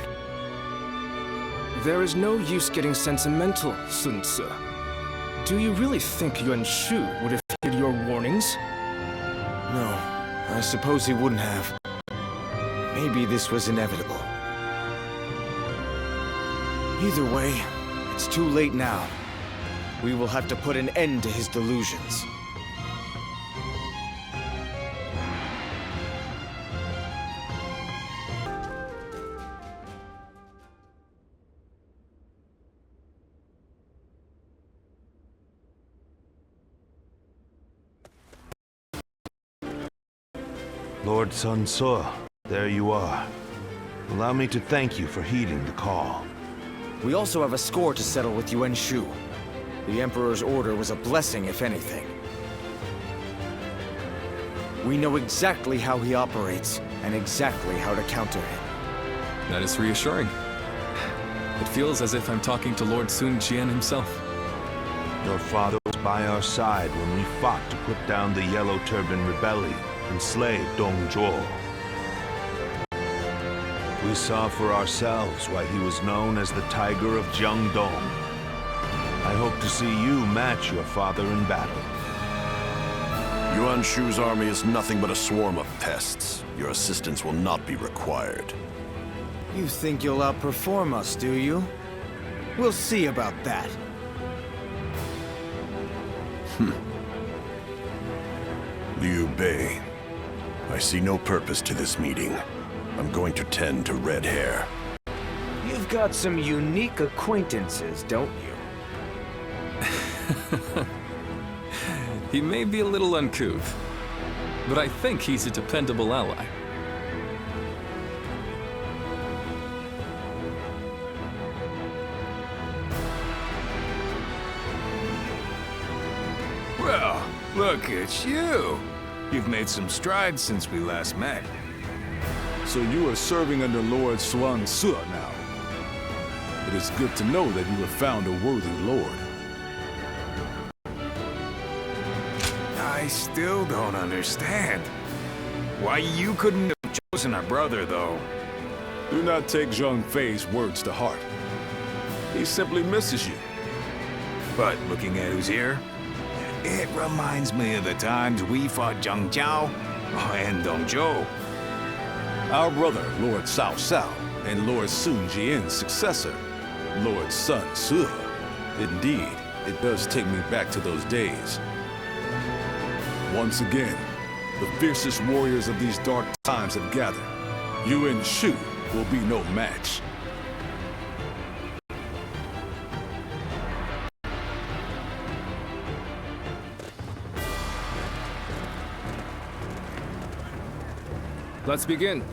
There is no use getting sentimental, Sun Ce. Do you really think Yuan Shu would have heeded your warnings? No, I suppose he wouldn't have. Maybe this was inevitable. Either way, it's too late now. We will have to put an end to his delusions. Lord Sun Ce, there you are. Allow me to thank you for heeding the call. We also have a score to settle with Yuan Shu. The Emperor's order was a blessing, if anything. We know exactly how he operates, and exactly how to counter him. That is reassuring. It feels as if I'm talking to Lord Sun Jian himself. Your father was by our side when we fought to put down the Yellow Turban Rebellion and slay Dong Zhuo. We saw for ourselves why he was known as the Tiger of Jiangdong. I hope to see you match your father in battle. Yuan Shu's army is nothing but a swarm of pests. Your assistance will not be required. You think you'll outperform us, do you? We'll see about that. Liu Bei, I see no purpose to this meeting. I'm going to tend to red hair. You've got some unique acquaintances, don't you? He may be a little uncouth, but I think he's a dependable ally. Well, look at you. You've made some strides since we last met. So you are serving under Lord Sun Ce now. It is good to know that you have found a worthy lord. I still don't understand. Why you couldn't have chosen a brother, though. Do not take Zhang Fei's words to heart. He simply misses you. But looking at who's here, it reminds me of the times we fought Zhang Jiao and Dong Zhuo. Our brother, Lord Cao Cao, and Lord Sun Jian's successor, Lord Sun Ce. Indeed, it does take me back to those days. Once again, the fiercest warriors of these dark times have gathered. Yuan Shu will be no match. Let's begin.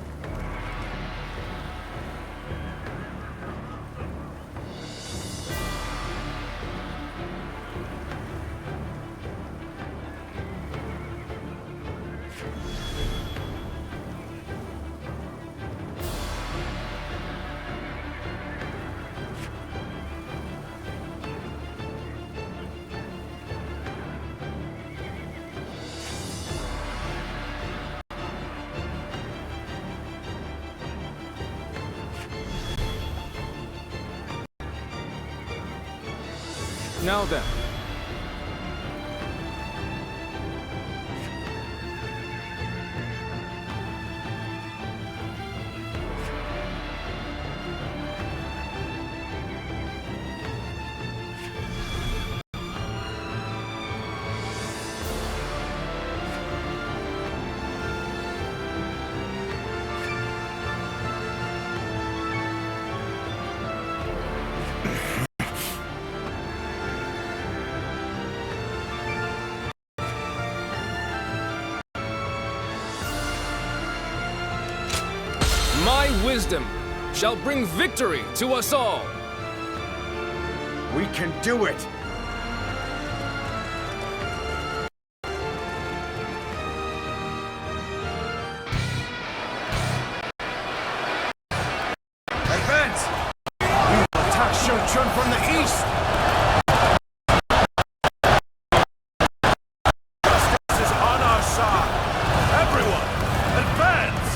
Now then. My wisdom shall bring victory to us all. We can do it! Advance! We will attack Shenting! return from the east! Justice is on our side! Everyone, advance!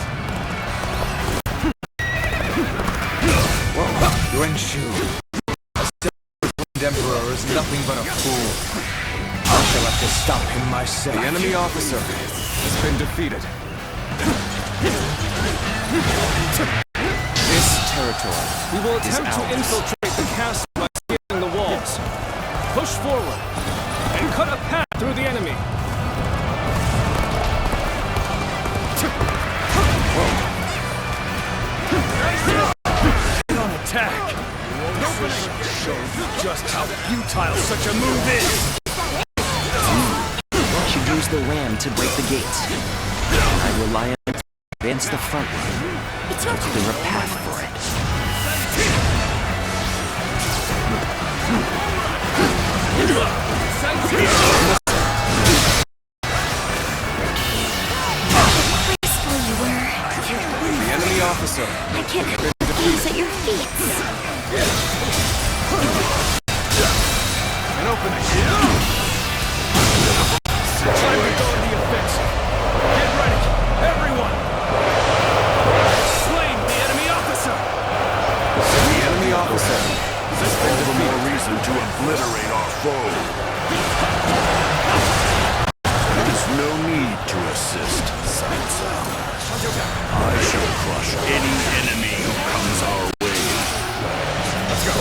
Yuan Shu. The Emperor is nothing but a fool. I shall have to stop him myself. The enemy officer has been defeated. This territory We will attempt to infiltrate the castle by scaling the walls. Push forward and cut a path through the enemy. On attack! Shows just how futile such a move is! Should use the ram to break the gates. I rely on it to advance the front line and clear a path for it. Graceful you were. The enemy officer. I can't gaze at your feet. An opening. Time to go on the offensive. Get ready, everyone! Slain the enemy officer! The enemy officer. All the more reason to obliterate our foe. There's no need to assist, Cao. I shall crush any enemy who comes our way. Let's go.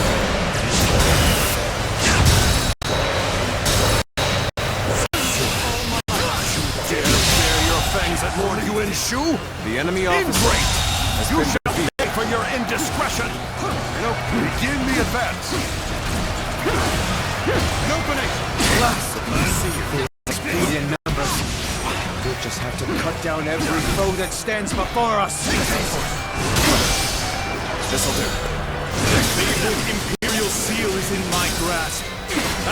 At Lord Yuan Shu? The enemy officer has You been shall defeated. pay for your indiscretion! Begin the advance! An opening! Speed in numbers. We'll just have to cut down every foe that stands before us. This'll do. The fabled Imperial Seal is in my grasp.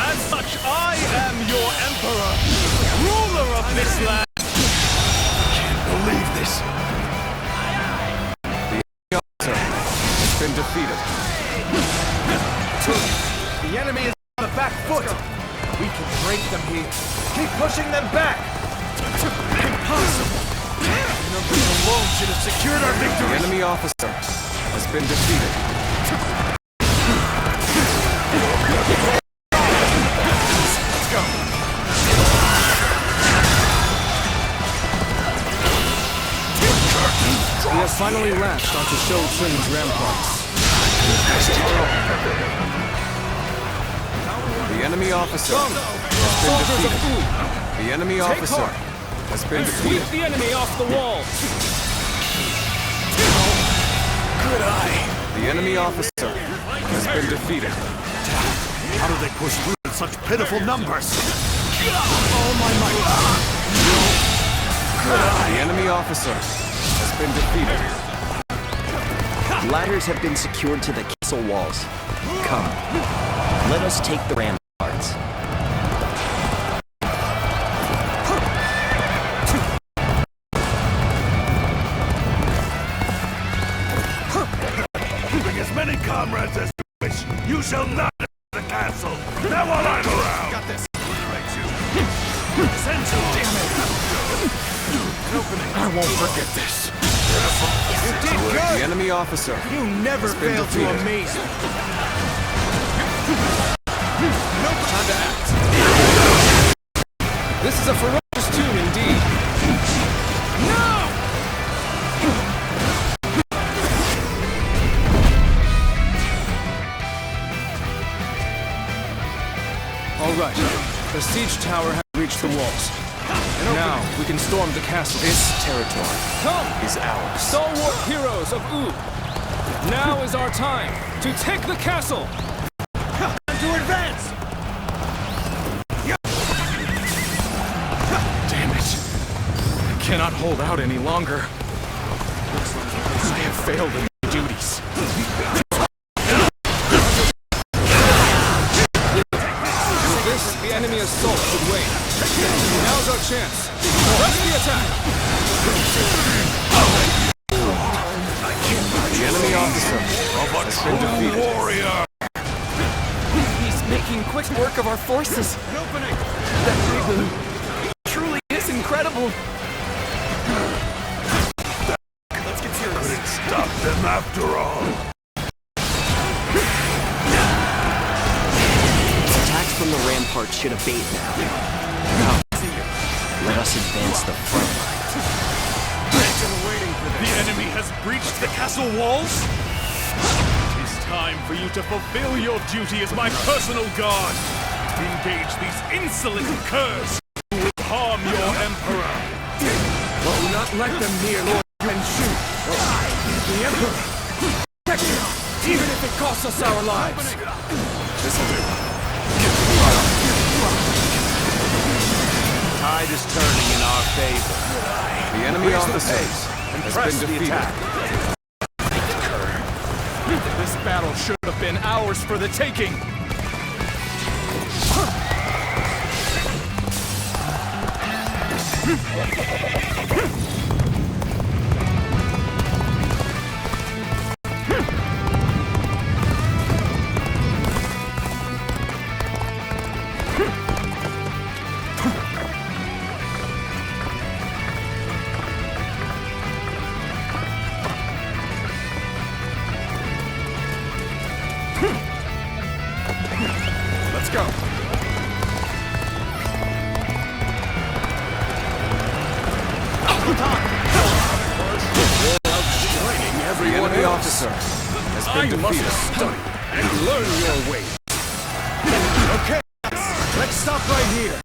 As such, I am your Emperor, ruler of this land. Believe this. The enemy officer has been defeated. The enemy is on the back foot. We can break them here. Keep pushing them back. Impossible. Numbers alone should have secured our victory. The enemy officer has been defeated. Let's go. We have finally latched onto Shou Chun's ramparts. The enemy officer has been defeated. The enemy officer has been Sweep defeated. the enemy off the walls. Good eye. The enemy officer has been defeated. How do they push through in such pitiful numbers? Oh my might. Good eye. The enemy officer has been defeated. Ladders have been secured to the castle walls. Come, let us take the ramparts. Bring as many comrades as you wish. You shall not enter the castle. Now while I'm around. Got this. Essential. Damn it. An opening. I won't forget this. You did good. The enemy officer You never has been fail to defeated. amaze me. Time to act. This is a ferocious tune indeed. No! All right. The siege tower has reached the walls. Now we can storm the castle. This territory Come, is ours. stalwart heroes of Wu. Now is our time to take the castle. Time to advance. Damn it. I cannot hold out any longer. I have failed in my duties. With this, the enemy assault should wait. Now's our chance. Press the attack. The enemy officer has been defeated. Warrior! quick work of our forces. An opening! That reboot truly is incredible. Let's get serious. Couldn't stop them after all. Attacks from the ramparts should abate now. Now, let us advance the front line. The enemy has breached the castle walls? It is time for you to fulfill your duty as my personal guard. Engage these insolent curs who will harm your emperor. Do not let them near Lord Yuan Shu. The Emperor. Protect him, even if it costs us our lives. This'll do. Tide is turning in our favor. The enemy officer has been defeated. This battle should have been ours for the taking. Let's go. The enemy officer has been defeated. Study and learn your way. Okay, let's stop right here.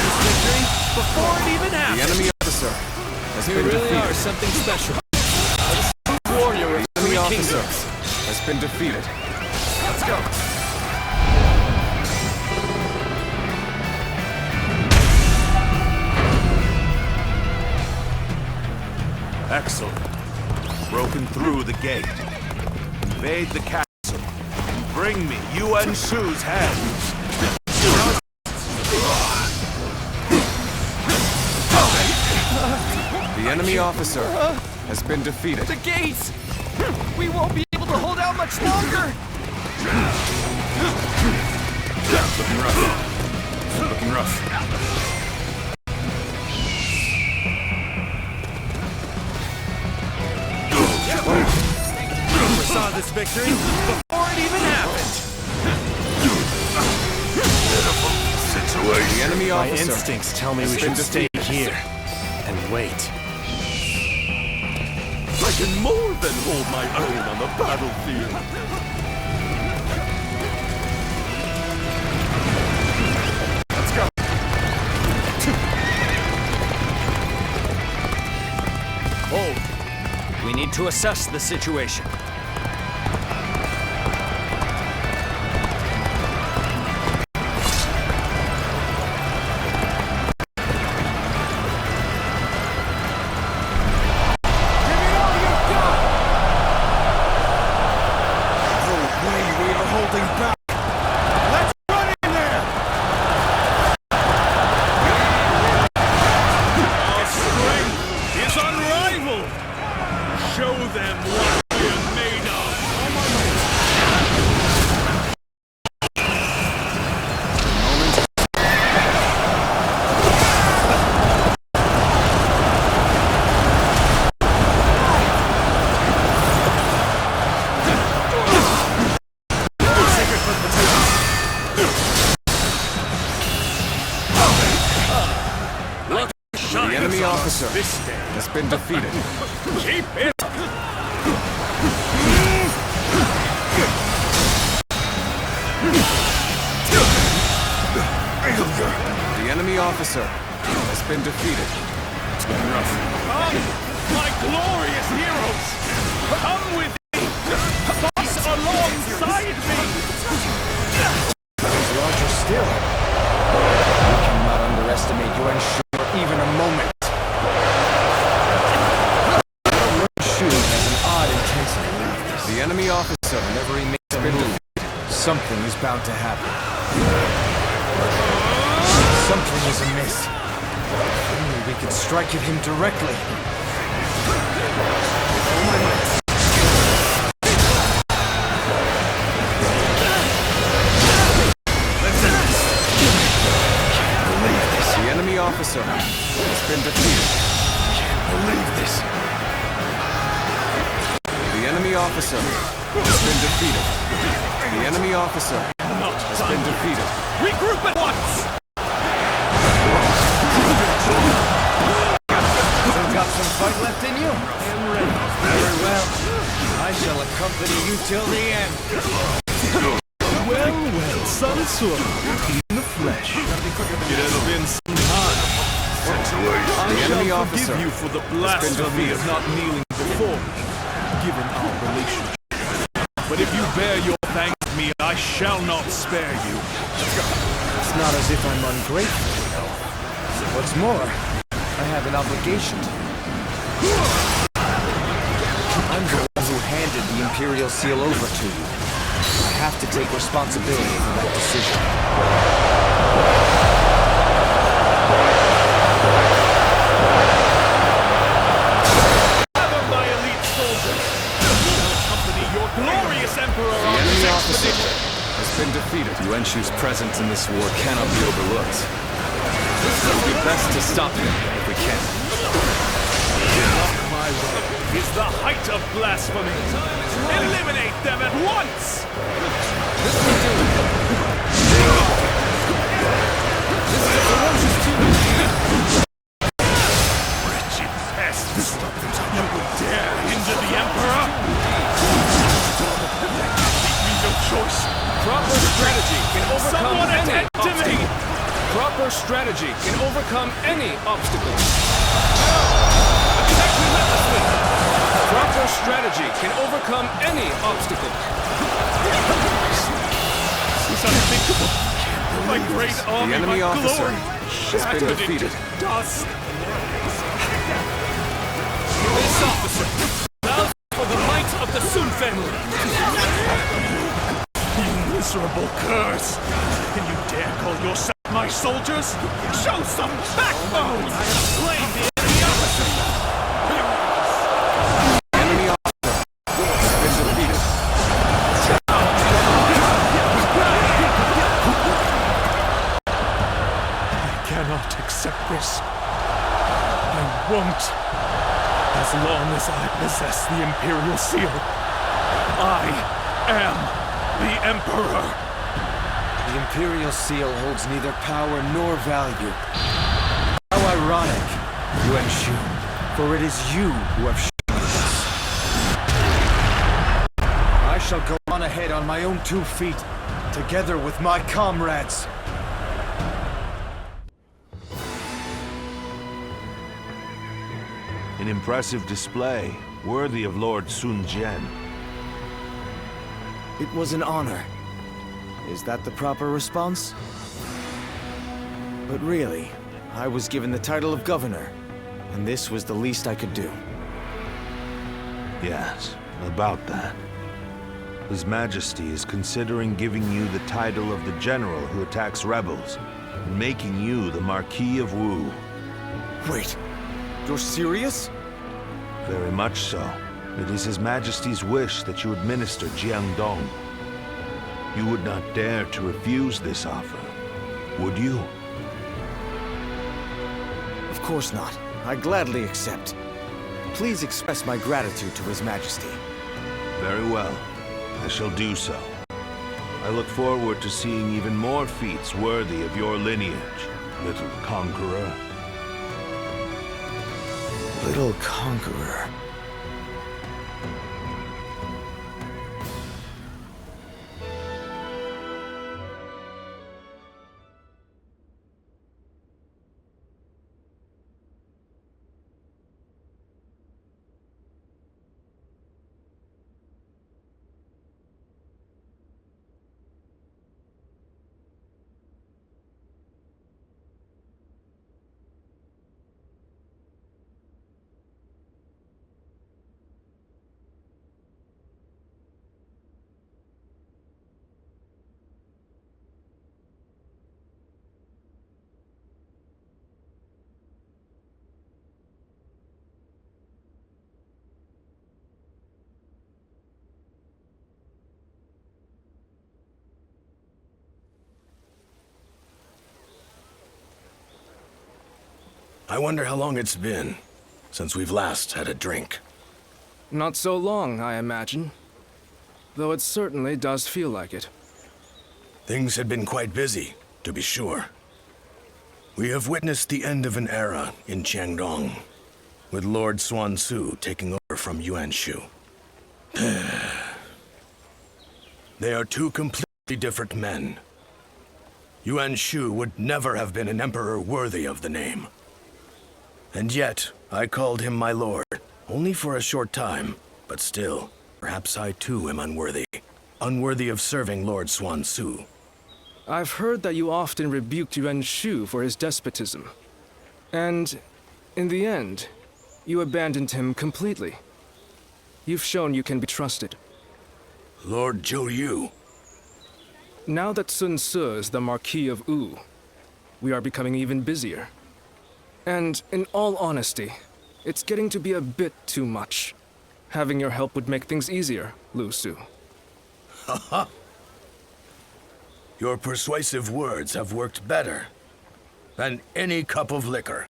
Before it even happened. The enemy officer has You been really defeated. are something special. A warrior of The enemy three officer kingdoms. has been defeated. Let's go. Excellent. Broken through the gate. Invade the castle. And bring me Yuan Shu's head. The enemy officer has been defeated. The gates! We won't be able to hold out much longer! Looking rough. Looking rough. We saw this victory before it even happened. Situation. The enemy My officer instincts tell me has we been should stay defeated. here and wait. I can more than hold my own on the battlefield. Let's go. Hold. We need to assess the situation. The enemy officer has been defeated. Keep it! The enemy officer has been defeated. Come, my glorious heroes! Come with me! Fight alongside me! There's larger still. We cannot underestimate Yuan Shu for even a moment. Yuan Shu has an odd intensity. The enemy officer, Whenever he makes a move, something is bound to happen. Something is amiss. If only we could strike at him directly. all my might. Let's end this. Can't believe this. The enemy officer has been defeated. Can't believe this. The enemy officer has been defeated. The enemy officer has been defeated. Regroup at once! Still got some fight left in you? I'm ready. Very well. I shall accompany you till the end. Well, well, Sun Tzu, in the flesh. It has been some time. I shall forgive you for the blasphemy of not kneeling before me, given our relationship. But if you bear your thanks to me, I shall not spare you. It's not as if I'm ungrateful, you know. What's more, I have an obligation to you. I'm the one who handed the Imperial Seal over to you. I have to take responsibility for that decision. Gather my elite soldiers! Accompany your glorious Emperor The on enemy this officer expedition! has been defeated. Yuan Shu's presence in this war cannot be overlooked. It would be best to stop him if we can. My way is the height of blasphemy. Eliminate them at once! This will do it. This is a ferocious team. Wretched pests! You would dare hinder the Emperor? Leave me no choice. Proper strategy can overcome Someone any attend to me! obstacle. Proper strategy can overcome any obstacle. Attack relentlessly. Proper strategy can overcome any obstacle. This is unthinkable. My great army, The enemy my officer glory, has been shattered defeated. into dust. This officer bows for the might of the Sun family. You miserable curse! Can you dare call yourself my soldiers? Show some backbone! I have slain the enemy officer! The enemy officer has been defeated. I cannot accept this. I won't. As long as I possess the Imperial Seal, I am the Emperor. The Imperial Seal holds neither power nor value. How ironic, Yuan Shu, for it is you who have shown this. I shall go on ahead on my own 2 feet, together with my comrades. An impressive display, worthy of Lord Sun Jian. It was an honor. Is that the proper response? But really, I was given the title of governor, and this was the least I could do. Yes, about that. His Majesty is considering giving you the title of the general who attacks rebels, and making you the Marquis of Wu. Wait, you're serious? Very much so. It is His Majesty's wish that you administer Jiangdong. You would not dare to refuse this offer, would you? Of course not. I gladly accept. Please express my gratitude to His Majesty. Very well. I shall do so. I look forward to seeing even more feats worthy of your lineage, little conqueror. Little conqueror. I wonder how long it's been since we've last had a drink. Not so long, I imagine. Though it certainly does feel like it. Things had been quite busy, to be sure. We have witnessed the end of an era in Jiangdong, with Lord Xuan Su taking over from Yuan Shu. They are two completely different men. Yuan Shu would never have been an emperor worthy of the name. And yet, I called him my lord, only for a short time, but still, perhaps I too am unworthy. Unworthy of serving Lord Xuan Su. I've heard that you often rebuked Yuan Shu for his despotism. And, in the end, you abandoned him completely. You've shown you can be trusted. Lord Zhou Yu. Now that Sun Ce is the Marquis of Wu, we are becoming even busier. And, in all honesty, it's getting to be a bit too much. Having your help would make things easier, Lu Su. Haha. Your persuasive words have worked better than any cup of liquor.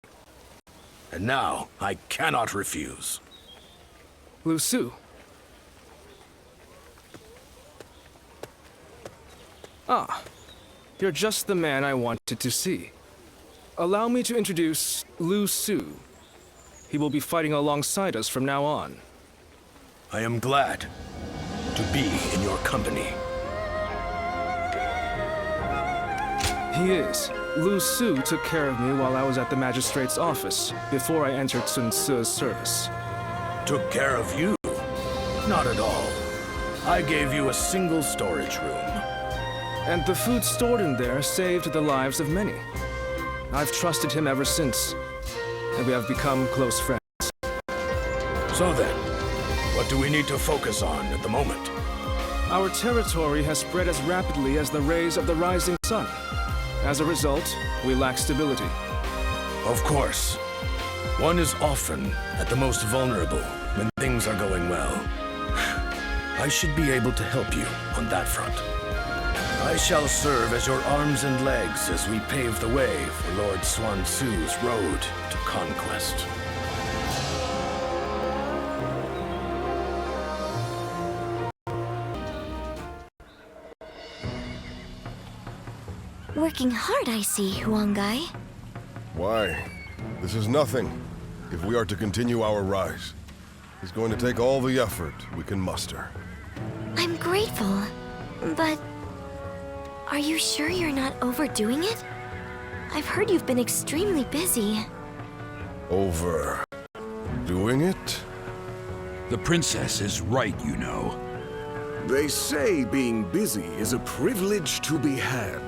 And now, I cannot refuse. Lu Su. Ah, you're just the man I wanted to see. Allow me to introduce Lu Su. He will be fighting alongside us from now on. I am glad to be in your company. He is. Lu Su took care of me while I was at the magistrate's office, before I entered Sun Ce's service. Took care of you? Not at all. I gave you a single storage room. And the food stored in there saved the lives of many. I've trusted him ever since, and we have become close friends. So then, what do we need to focus on at the moment? Our territory has spread as rapidly as the rays of the rising sun. As a result, we lack stability. Of course. One is often at the most vulnerable when things are going well. I should be able to help you on that front. I shall serve as your arms and legs as we pave the way for Lord Xuan Su's road to conquest. Working hard, I see, Huangai. Why? This is nothing. If we are to continue our rise, it's going to take all the effort we can muster. I'm grateful, but are you sure you're not overdoing it? I've heard you've been extremely busy. Overdoing it? The princess is right, you know. They say being busy is a privilege to be had.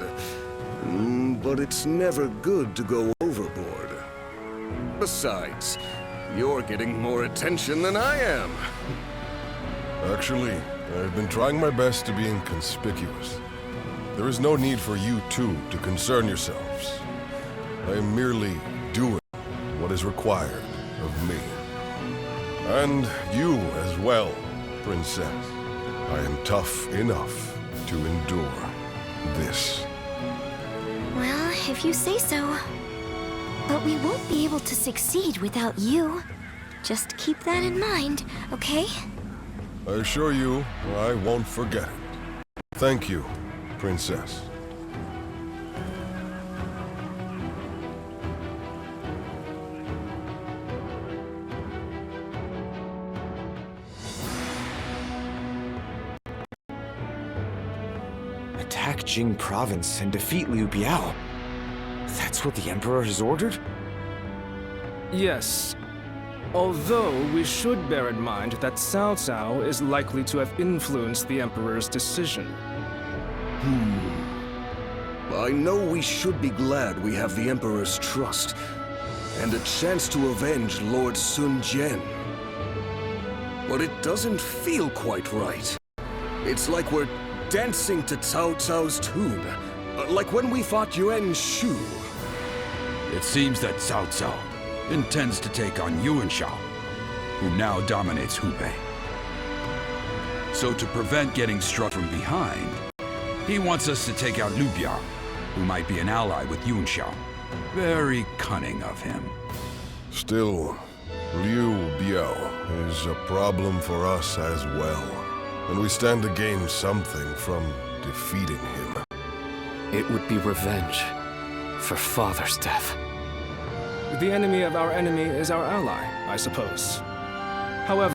But it's never good to go overboard. Besides, you're getting more attention than I am. Actually, I've been trying my best to be inconspicuous. There is no need for you two to concern yourselves. I am merely doing what is required of me. And you as well, Princess. I am tough enough to endure this. Well, if you say so. But we won't be able to succeed without you. Just keep that in mind, okay? I assure you, I won't forget it. Thank you, Princess. Attack Jing Province and defeat Liu Biao. That's what the Emperor has ordered? Yes. Although we should bear in mind that Cao Cao is likely to have influenced the Emperor's decision. I know we should be glad we have the Emperor's trust, and a chance to avenge Lord Sun Jian. But it doesn't feel quite right. It's like we're dancing to Cao Cao's tune, like when we fought Yuan Shu. It seems that Cao Cao intends to take on Yuan Shu, who now dominates Hubei. So to prevent getting struck from behind, he wants us to take out Liu Biao, who might be an ally with Yuan Shu. Very cunning of him. Still, Liu Biao is a problem for us as well, and we stand to gain something from defeating him. It would be revenge for Father's death. The enemy of our enemy is our ally, I suppose. However,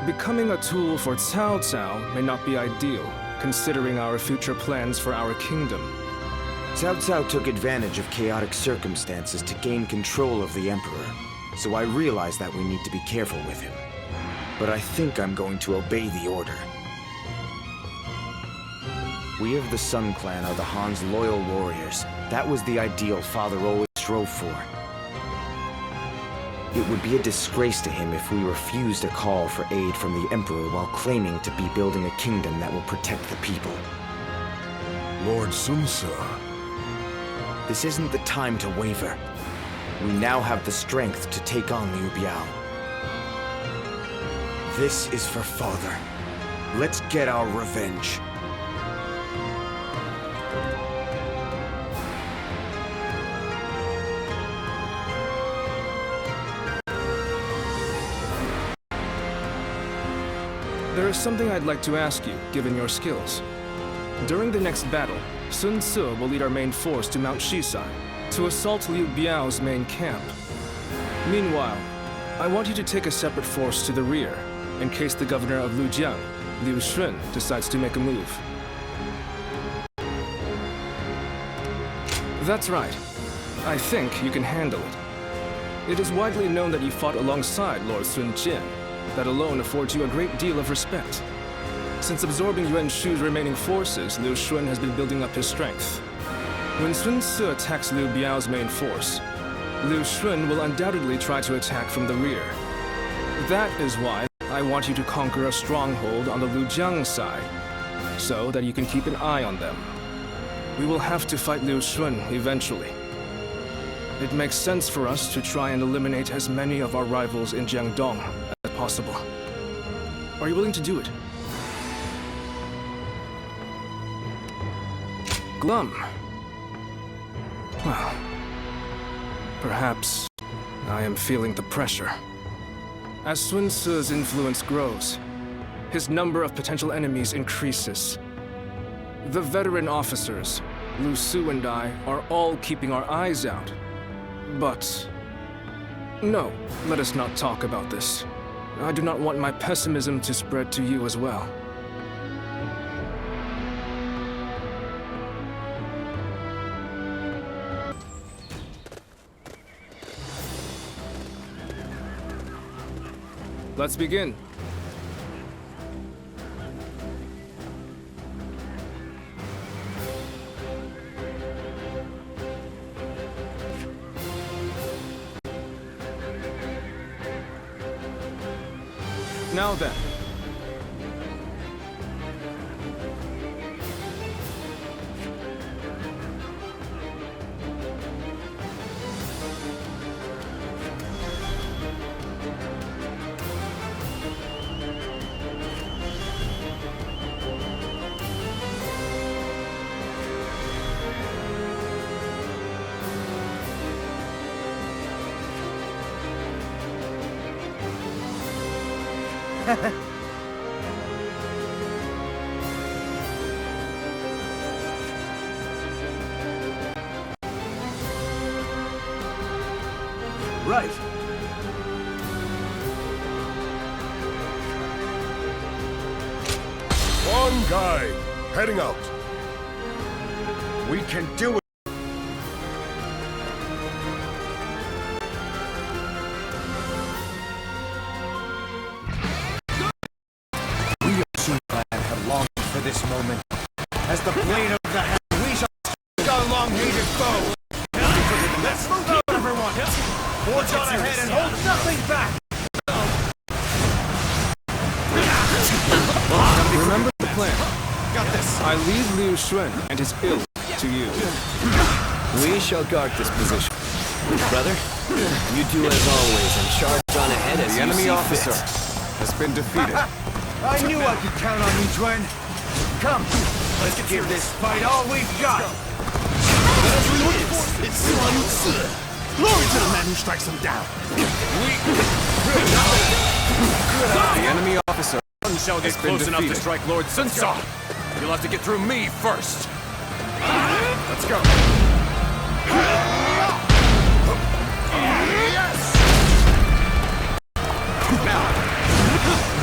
becoming a tool for Cao Cao may not be ideal, considering our future plans for our kingdom. Cao Cao took advantage of chaotic circumstances to gain control of the Emperor, so I realize that we need to be careful with him. But I think I'm going to obey the order. We of the Sun Clan are the Han's loyal warriors. That was the ideal Father always strove for. It would be a disgrace to him if we refused a call for aid from the Emperor while claiming to be building a kingdom that will protect the people. Lord Sun Ce. This isn't the time to waver. We now have the strength to take on Liu Biao. This is for Father. Let's get our revenge. There is something I'd like to ask you, given your skills. During the next battle, Sun Ce will lead our main force to Mount Xisai, to assault Liu Biao's main camp. Meanwhile, I want you to take a separate force to the rear, in case the governor of Lujiang, Liu Shun, decides to make a move. That's right. I think you can handle it. It is widely known that you fought alongside Lord Sun Jian. That alone affords you a great deal of respect. Since absorbing Yuan Shu's remaining forces, Liu Shun has been building up his strength. When Sun Ce attacks Liu Biao's main force, Liu Shun will undoubtedly try to attack from the rear. That is why I want you to conquer a stronghold on the Lujiang side, so that you can keep an eye on them. We will have to fight Liu Shun eventually. It makes sense for us to try and eliminate as many of our rivals in Jiangdong as possible. Are you willing to do it? Glum. Well, perhaps I am feeling the pressure. As Sun Ce's influence grows, his number of potential enemies increases. The veteran officers, Lu Su and I, are all keeping our eyes out. But no, let us not talk about this. I do not want my pessimism to spread to you as well. Let's begin. Now then. Right. One guy, heading out. We can do it. We of Sun Clan have longed for this moment. As the blade of the hand, we shall strike our long-hated foe. Let's move out, everyone. Forge on ahead and hold nothing back. Remember the plan. Got this. I leave Liu Shun and his ilk to you. We shall guard this position. Brother, you do as always and charge on ahead as the you enemy see officer fit. has been defeated. I knew I could count on you, Twin. Come, let's give this fight all we've got. It's Sun Ce. to the man who strikes them down. The enemy officer None shall get close enough to strike Lord Xisai. You'll have to get through me first. Let's go. Now.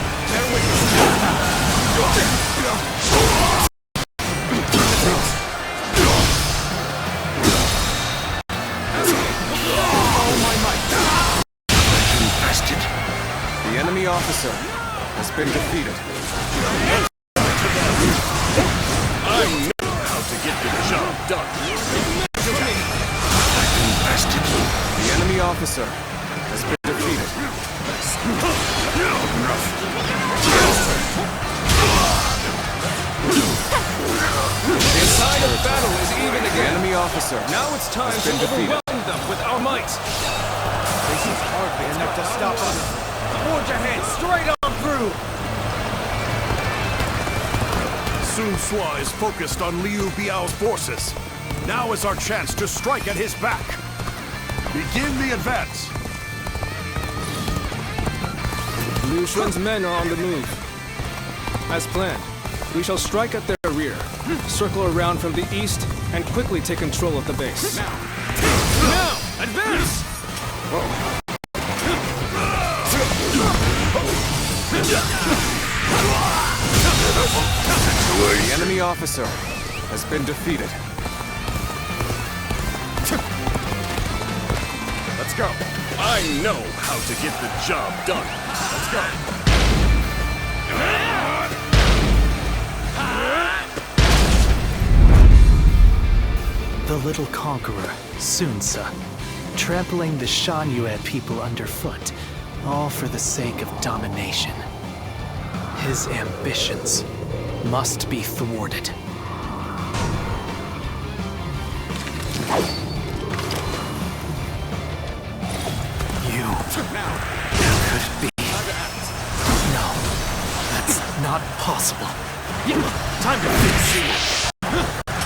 The enemy officer has been defeated. I know how to get the job done. The enemy officer has been defeated. The tide of battle is even again. The enemy officer. Now it's time to overwhelm them with our might. This is hardly enough to stop us. Forge ahead, straight on through! Sun Sua is focused on Liu Biao's forces. Now is our chance to strike at his back. Begin the advance. Liu Xuan's men are on the move. As planned, we shall strike at their rear, circle around from the east, and quickly take control of the base. Now, advance! The enemy officer has been defeated. Let's go. I know how to get the job done. Let's go. The little conqueror, Sun Tzu, trampling the Shan Yue people underfoot, all for the sake of domination. His ambitions must be thwarted. You could be. No, that's not possible. Time to fix you.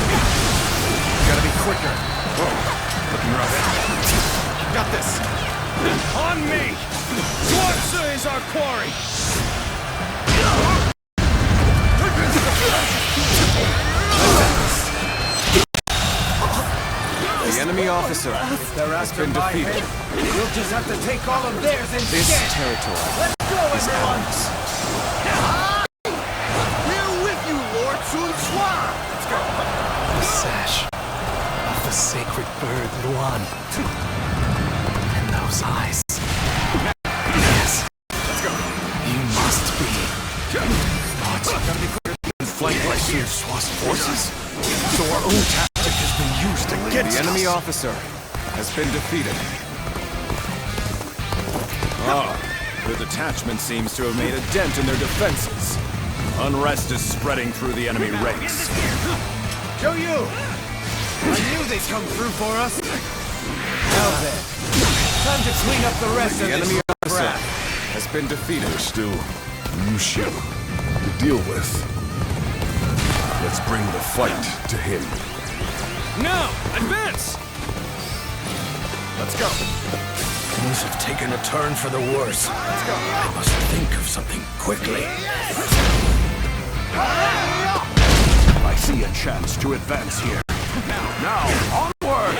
Gotta be quicker. Looking rough. Got this. On me! Zhuangzi is our quarry! The enemy officer has been defeated. We'll just have to take all of theirs instead. This territory Let's go, is everyone! ours. We're with you, Lord Sun Sua! Let's go. The sash of the sacred bird Luan. And those eyes. Yes. Let's go. You must be. What? Gotta be quicker. Flanked by Sun Sua's forces? So our own tactic has been used against The enemy us. officer has been defeated. The detachment seems to have made a dent in their defenses. Unrest is spreading through the enemy ranks. Show you! I knew they'd come through for us. Now then, time to clean up the rest of The enemy this officer crap. has been defeated. There's still Liu Shu to deal with. Let's bring the fight to him. Now, advance! Let's go. Things have taken a turn for the worse. Let's go. I must think of something quickly. I see a chance to advance here. Now, onward!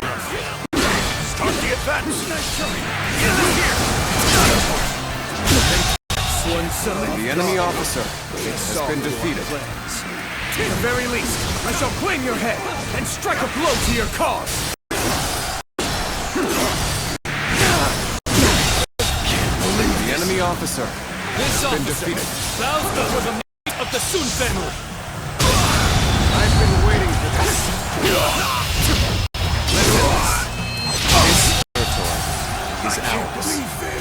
Start the advance! The enemy officer has been defeated. At the very least, I shall claim your head and strike a blow to your cause! The enemy officer This has been officer defeated. bows before the might of the Sun family. I've been waiting for this. This territory is ours.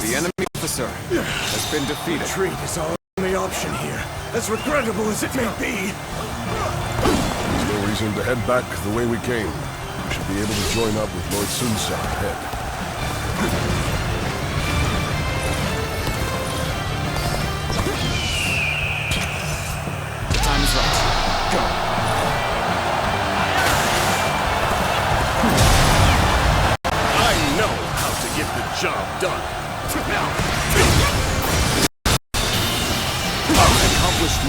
The enemy officer has been defeated. Retreat is our only option here, as regrettable as it may be. There's no reason to head back the way we came. We should be able to join up with Lord Sun Tzu ahead.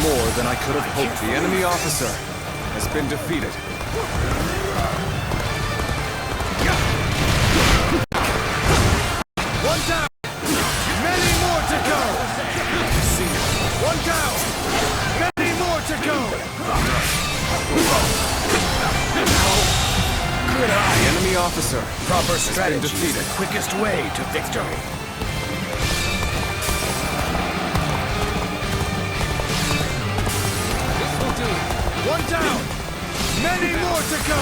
more than I could have hoped. The enemy officer has been defeated. One down! Many more to go! One down! Many more to go! Good eye! The enemy officer. Proper strategy is the quickest way to victory. One down! Many more to go!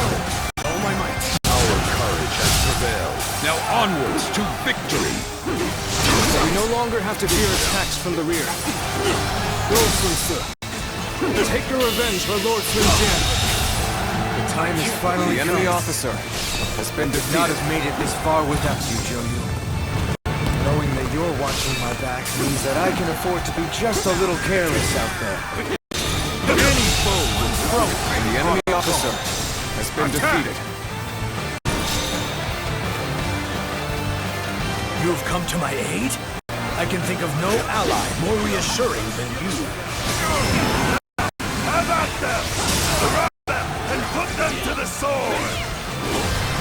Oh my might! Our courage has prevailed. Now onwards to victory! We no longer have to fear attacks from the rear. Lord Sun Ce, take your revenge for Lord Sun Jian. The time is finally The enemy come. officer has been Could defeated. not have made it this far without you, Zhou. Knowing that you're watching my back means that I can afford to be just a little careless out there. Any foe will throw. And the enemy officer has been defeated. You've come to my aid? I can think of no ally more reassuring than you. Have at them! Surround them and put them to the sword!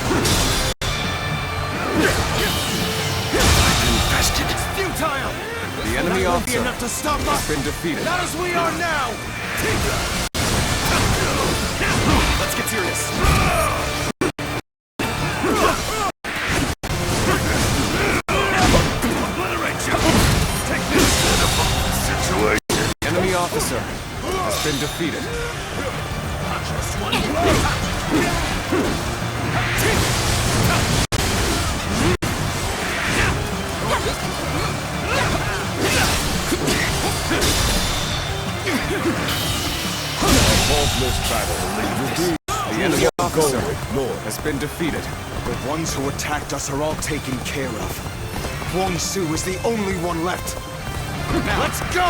Infested. It's futile! The enemy That won't be officer enough to stop has us. been defeated. Not as we are now! Let's get serious. Enemy officer has been defeated. Faultless battle. The enemy officer has been defeated. The ones who attacked us are all taken care of. Huang Su is the only one left. Now, let's go!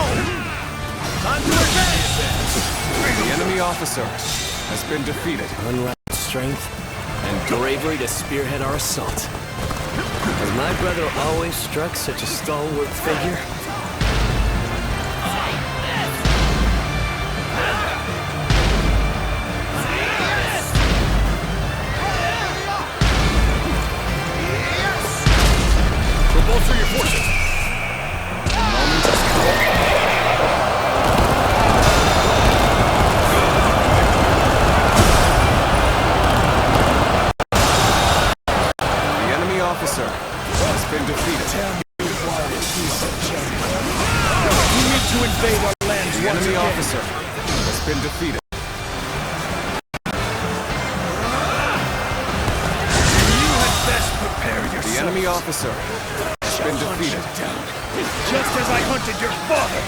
Time to advance! The enemy officer has been defeated. Unrivaled strength and bravery to spearhead our assault. Has my brother always struck such a stalwart figure? Bolster your forces! The enemy officer has been defeated. You need to invade our lands The once enemy again. officer has been defeated. You had best prepare yourself. The enemy officer has been defeated. Just as I hunted your father!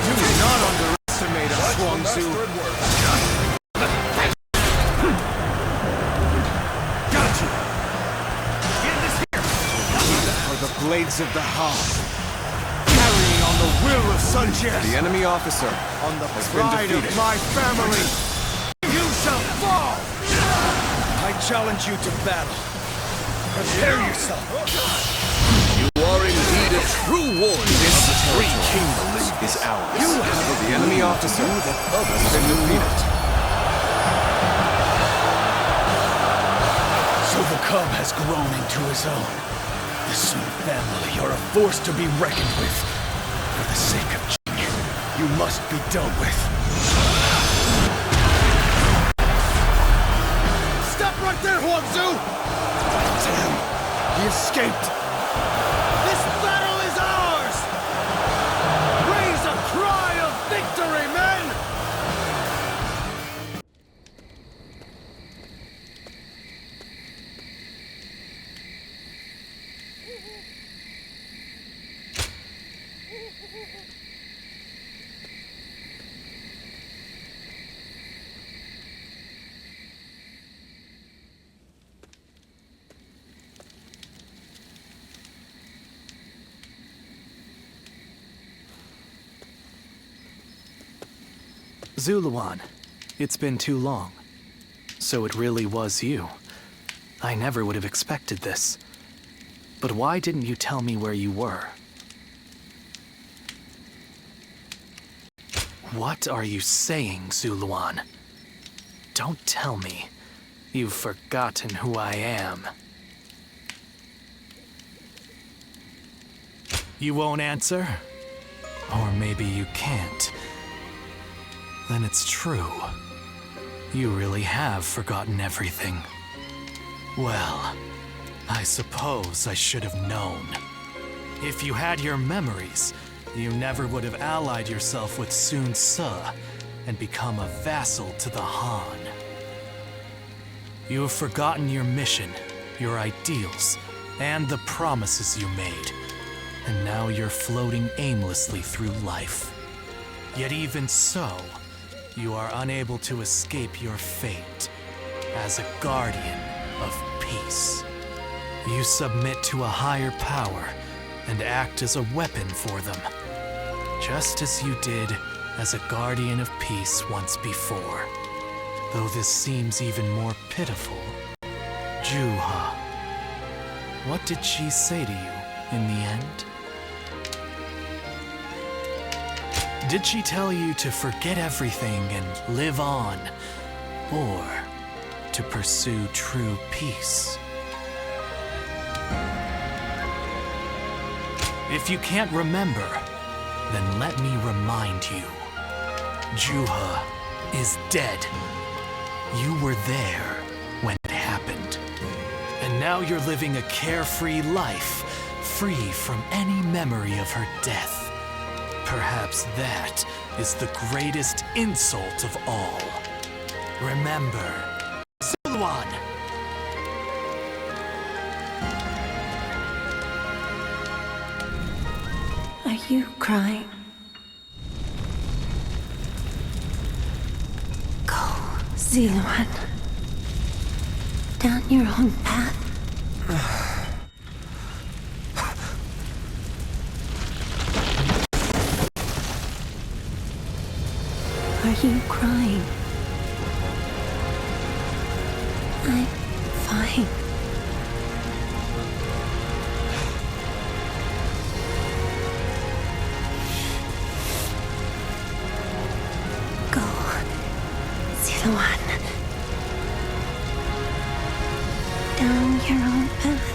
Do not underestimate us, Huang Su. Got you! Get this here! Are the blades of the Han, carrying on the will of Sun Jian. The enemy officer On the has been pride of defeated. my family, you shall fall! I challenge you to battle. Prepare yourself. You are indeed a true warrior. This three kingdoms is ours. You have the enemy officer has been defeated. So the cub has grown into his own. The Sun family are a force to be reckoned with. For the sake of Jing, you must be dealt with. Stop right there, Huang Su! Damn, he escaped. This battle is ours! Raise a cry of victory, men! Ziluan, it's been too long. So it really was you. I never would have expected this. But why didn't you tell me where you were? What are you saying, Ziluan? Don't tell me you've forgotten who I am. You won't answer? Or maybe you can't. Then it's true. You really have forgotten everything. Well, I suppose I should have known. If you had your memories, you never would have allied yourself with Sun Ce and become a vassal to the Han. You have forgotten your mission, your ideals, and the promises you made. And now you're floating aimlessly through life. Yet even so, you are unable to escape your fate as a guardian of peace. You submit to a higher power and act as a weapon for them, just as you did as a guardian of peace once before. Though this seems even more pitiful, Juha, what did she say to you in the end? Did she tell you to forget everything and live on, or to pursue true peace? If you can't remember, then let me remind you. Juha is dead. You were there when it happened. And now you're living a carefree life, free from any memory of her death. Perhaps that is the greatest insult of all. Remember, Ziluan! Are you crying? Go, Ziluan. Down your own path. Are you crying? I'm fine. Go, Ziluan. Down your own path.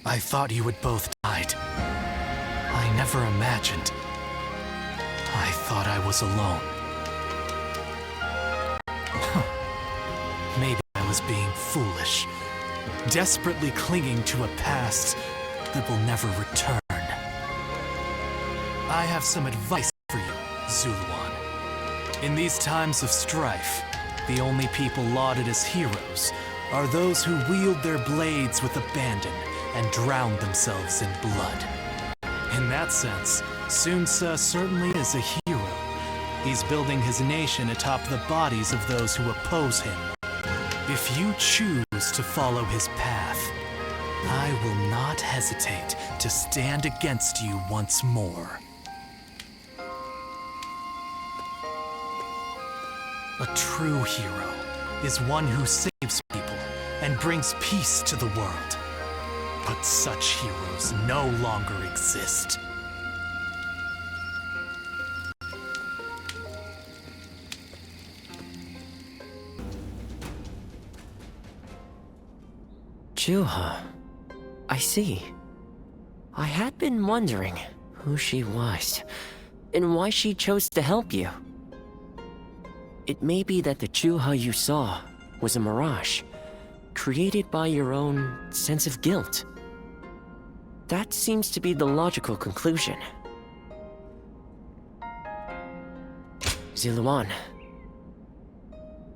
I thought you had both died. I never imagined. I thought I was alone. Maybe I was being foolish, desperately clinging to a past that will never return. I have some advice for you, Ziluan. In these times of strife, the only people lauded as heroes are those who wield their blades with abandon and drown themselves in blood. In that sense, Sun Ce certainly is a hero. He's building his nation atop the bodies of those who oppose him. If you choose to follow his path, I will not hesitate to stand against you once more. A true hero is one who saves people and brings peace to the world. But such heroes no longer exist. Juha, I see. I had been wondering who she was, and why she chose to help you. It may be that the Chuha you saw was a mirage, created by your own sense of guilt. That seems to be the logical conclusion. Ziluan,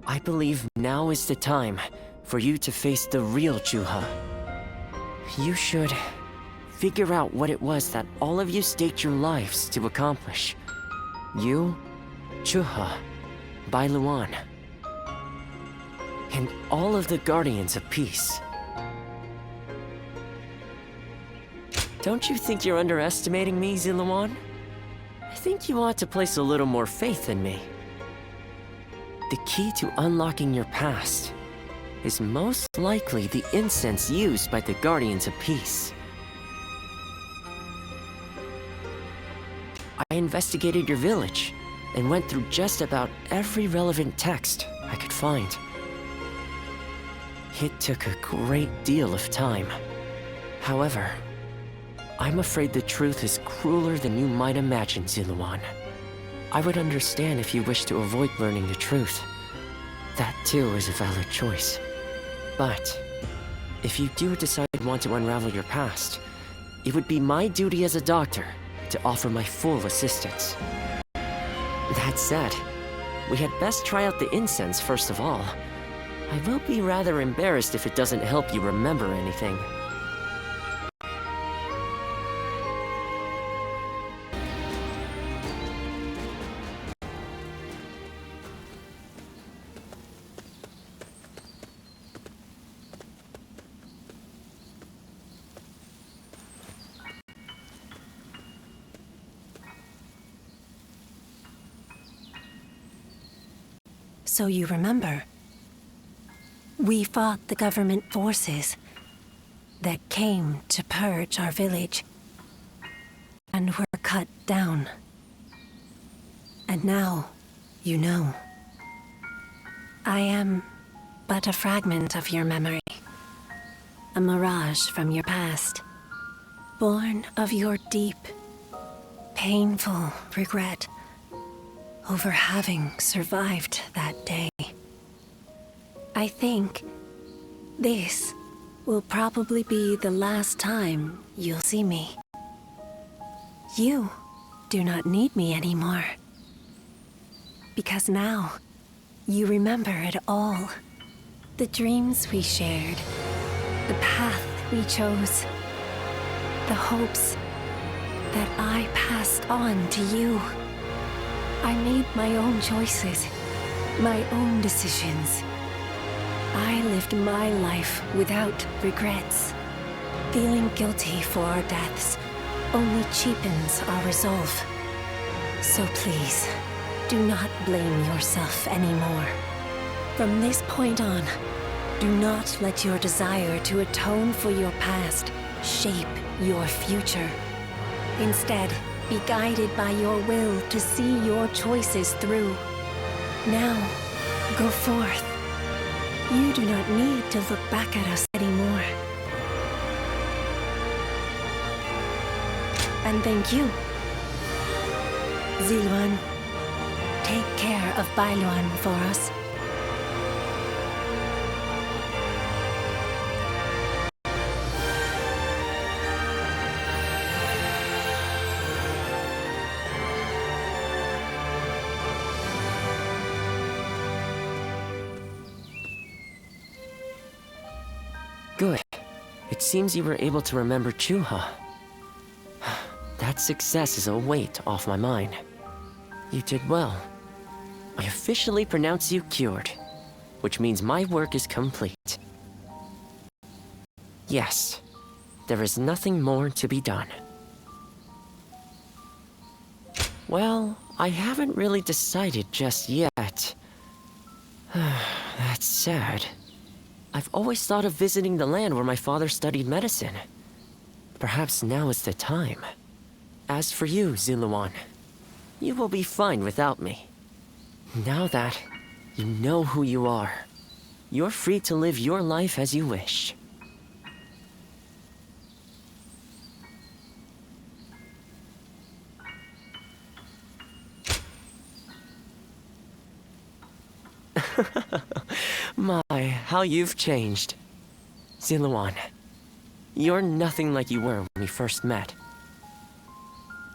I believe now is the time for you to face the real Chuha. You should figure out what it was that all of you staked your lives to accomplish. You, Chuha, Bailuan, and all of the Guardians of Peace. Don't you think you're underestimating me, Ziluan? I think you ought to place a little more faith in me. The key to unlocking your past is most likely the incense used by the Guardians of Peace. I investigated your village and went through just about every relevant text I could find. It took a great deal of time. However, I'm afraid the truth is crueler than you might imagine, Ziluan. I would understand if you wish to avoid learning the truth. That too is a valid choice. But if you do decide you want to unravel your past, it would be my duty as a doctor to offer my full assistance. That said, we had best try out the incense first of all. I will be rather embarrassed if it doesn't help you remember anything. So you remember, we fought the government forces that came to purge our village and were cut down. And now, you know, I am but a fragment of your memory, a mirage from your past, born of your deep, painful regret over having survived that day. I think this will probably be the last time you'll see me. You do not need me anymore. Because now, you remember it all. The dreams we shared, the path we chose, the hopes that I passed on to you. I made my own choices, my own decisions. I lived my life without regrets. Feeling guilty for our deaths only cheapens our resolve. So please, do not blame yourself anymore. From this point on, do not let your desire to atone for your past shape your future. Instead, be guided by your will to see your choices through. Now, go forth. You do not need to look back at us anymore. And thank you. Ziluan, take care of Bailuan for us. Good. It seems you were able to remember Chuha. That success is a weight off my mind. You did well. I officially pronounce you cured, which means my work is complete. Yes, there is nothing more to be done. Well, I haven't really decided just yet. That's sad. I've always thought of visiting the land where my father studied medicine. Perhaps now is the time. As for you, Ziluan, you will be fine without me. Now that you know who you are, you're free to live your life as you wish. My, how you've changed. Ziluan, you're nothing like you were when we first met.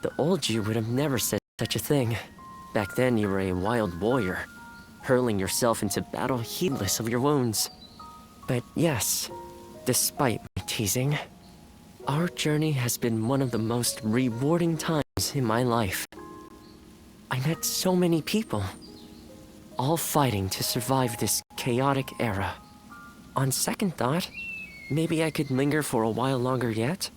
The old you would have never said such a thing. Back then you were a wild warrior, hurling yourself into battle heedless of your wounds. But yes, despite my teasing, our journey has been one of the most rewarding times in my life. I met so many people, all fighting to survive this chaotic era. On second thought, maybe I could linger for a while longer yet.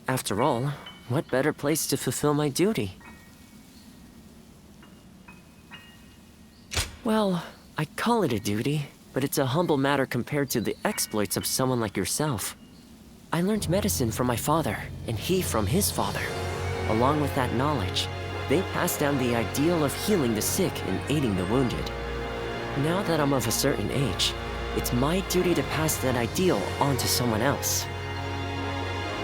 After all, what better place to fulfill my duty? Well, I call it a duty, but it's a humble matter compared to the exploits of someone like yourself. I learned medicine from my father, and he from his father. Along with that knowledge, they passed down the ideal of healing the sick and aiding the wounded. Now that I'm of a certain age, it's my duty to pass that ideal on to someone else.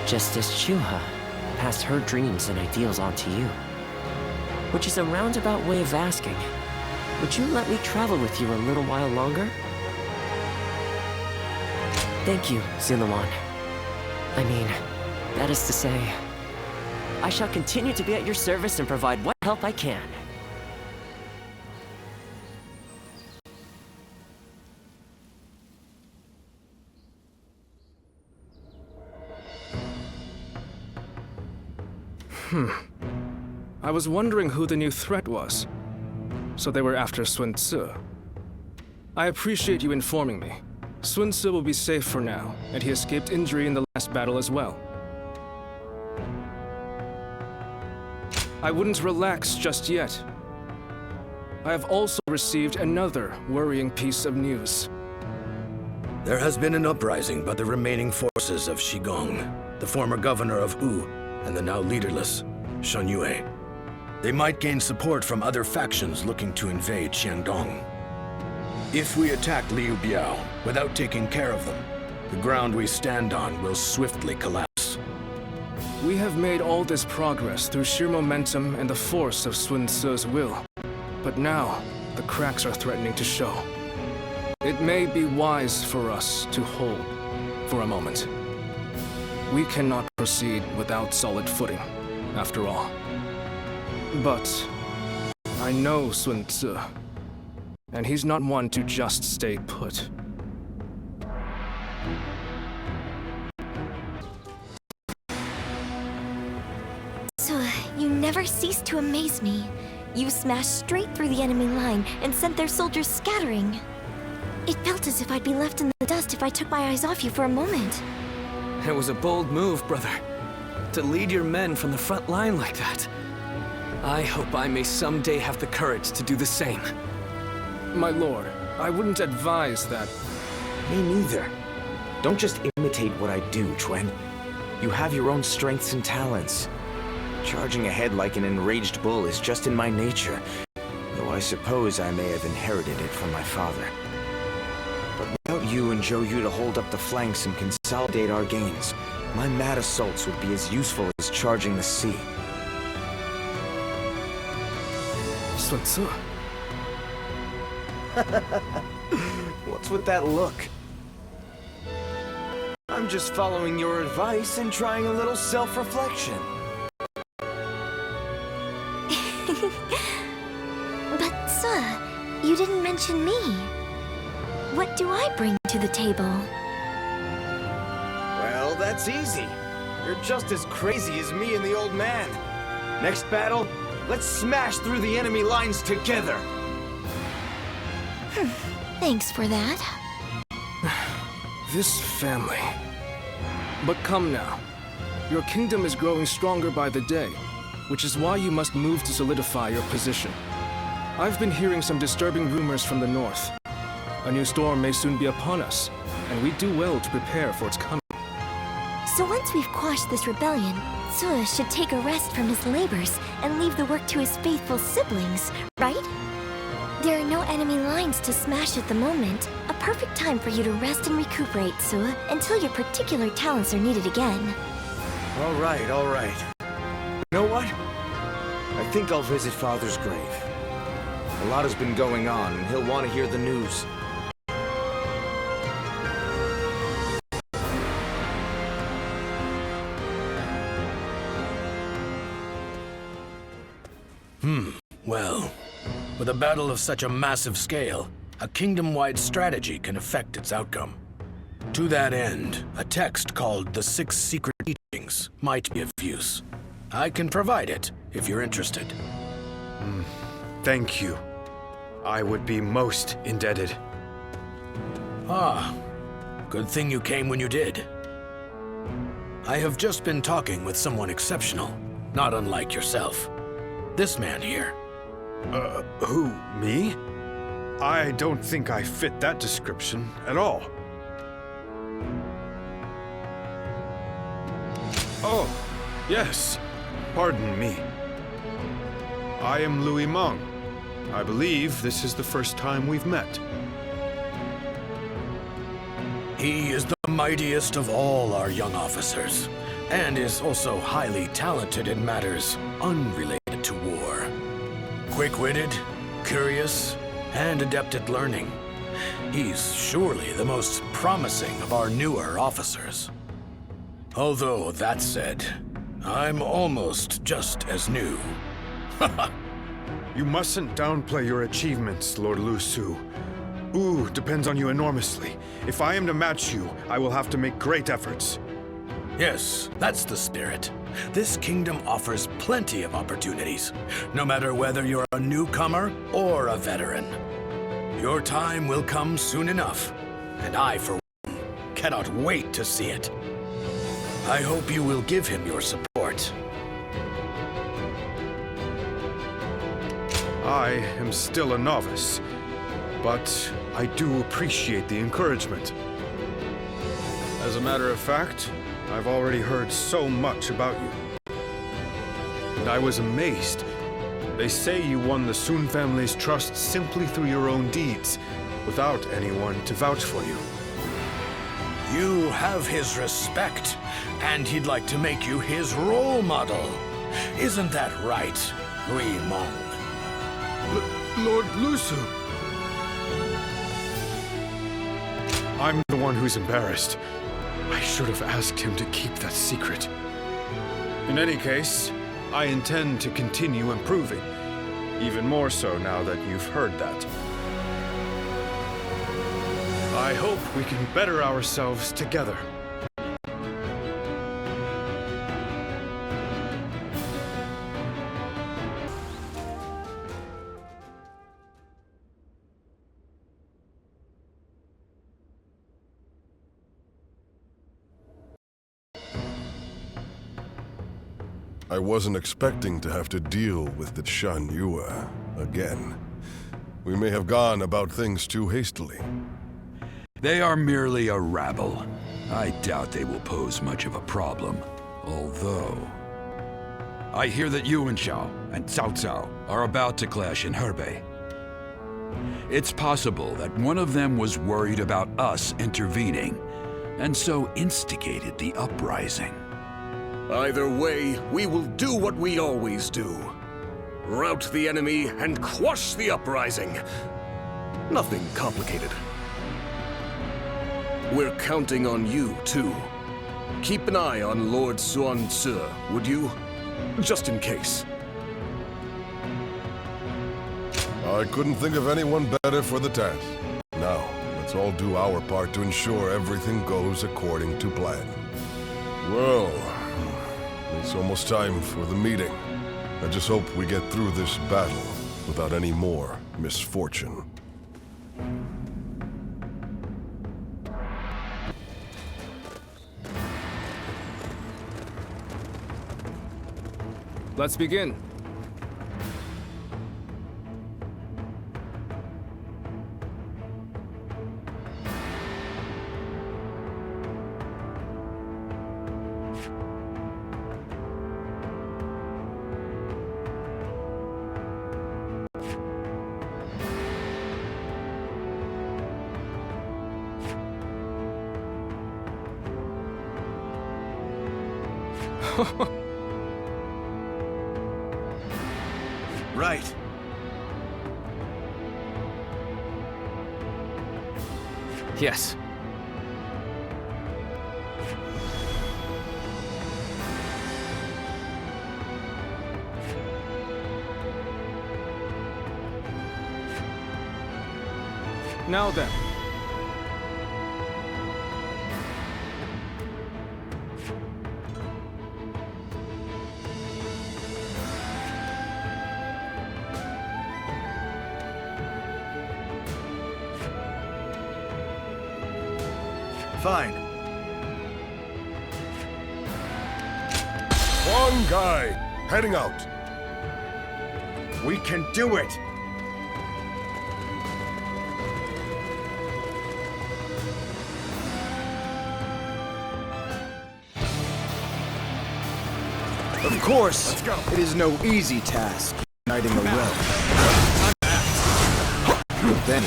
Just as Chuha passed her dreams and ideals on to you. Which is a roundabout way of asking, would you let me travel with you a little while longer? Thank you, Ziluan. I mean, that is to say, I shall continue to be at your service and provide what help I can. I was wondering who the new threat was. So they were after Sun Tzu. I appreciate you informing me. Sun Tzu will be safe for now, and he escaped injury in the last battle as well. I wouldn't relax just yet. I have also received another worrying piece of news. There has been an uprising by the remaining forces of Shigong, the former governor of Wu, and the now leaderless Shen Yue. They might gain support from other factions looking to invade Xiandong. If we attack Liu Biao without taking care of them, the ground we stand on will swiftly collapse. We have made all this progress through sheer momentum and the force of Sun Tzu's will. But now, the cracks are threatening to show. It may be wise for us to hold for a moment. We cannot proceed without solid footing, after all. But I know Sun Tzu, and he's not one to just stay put. So, you never cease to amaze me. You smashed straight through the enemy line and sent their soldiers scattering. It felt as if I'd be left in the dust if I took my eyes off you for a moment. It was a bold move, brother. To lead your men from the front line like that. I hope I may someday have the courage to do the same. My lord, I wouldn't advise that. Me neither. Don't just imitate what I do, Chuen. You have your own strengths and talents. Charging ahead like an enraged bull is just in my nature, though I suppose I may have inherited it from my father. But without you and Zhou Yu to hold up the flanks and consolidate our gains, my mad assaults would be as useful as charging the sea. Sun Tzu. What's with that look? I'm just following your advice and trying a little self-reflection. But, sir, you didn't mention me. What do I bring to the table? Well, that's easy. You're just as crazy as me and the old man. Next battle, let's smash through the enemy lines together. Thanks for that. This family. But come now. Your kingdom is growing stronger by the day, which is why you must move to solidify your position. I've been hearing some disturbing rumors from the north. A new storm may soon be upon us, and we do well to prepare for its coming. So once we've quashed this rebellion, Tzu should take a rest from his labors and leave the work to his faithful siblings, right? There are no enemy lines to smash at the moment. A perfect time for you to rest and recuperate, Tzu, until your particular talents are needed again. All right, all right. You know what? I think I'll visit Father's grave. A lot has been going on, and he'll want to hear the news. Well, with a battle of such a massive scale, a kingdom-wide strategy can affect its outcome. To that end, a text called The Six Secret Teachings might be of use. I can provide it, if you're interested. Thank you. I would be most indebted. Ah, good thing you came when you did. I have just been talking with someone exceptional, not unlike yourself. This man here. Who, me? I don't think I fit that description at all. Oh, yes. Pardon me. I am Louis Meng. I believe this is the first time we've met. He is the mightiest of all our young officers, and is also highly talented in matters unrelated to war. Quick-witted, curious, and adept at learning. He's surely the most promising of our newer officers. Although, that said, I'm almost just as new. You mustn't downplay your achievements, Lord Lu Su. Wu depends on you enormously. If I am to match you, I will have to make great efforts. Yes, that's the spirit. This kingdom offers plenty of opportunities, no matter whether you're a newcomer or a veteran. Your time will come soon enough, and I, for one, cannot wait to see it. I hope you will give him your support. I am still a novice, but I do appreciate the encouragement. As a matter of fact, I've already heard so much about you. And I was amazed. They say you won the Sun family's trust simply through your own deeds, without anyone to vouch for you. You have his respect, and he'd like to make you his role model. Isn't that right, Louis Meng? Lord Lu Su! I'm the one who's embarrassed. I should have asked him to keep that secret. In any case, I intend to continue improving. Even more so now that you've heard that. I hope we can better ourselves together. I wasn't expecting to have to deal with the Shan Yue again. We may have gone about things too hastily. They are merely a rabble. I doubt they will pose much of a problem. Although... I hear that Yuan Shu and Cao Cao are about to clash in Hebei. It's possible that one of them was worried about us intervening, and so instigated the uprising. Either way, we will do what we always do. Rout the enemy and quash the uprising. Nothing complicated. We're counting on you, too. Keep an eye on Lord Xuan Tzu, would you? Just in case. I couldn't think of anyone better for the task. Now, let's all do our part to ensure everything goes according to plan. Well, it's almost time for the meeting. I just hope we get through this battle without any more misfortune. Let's begin. Right. Yes. Now then. Fine. One guy, heading out. We can do it! Of course, it is no easy task, uniting a realm. But then,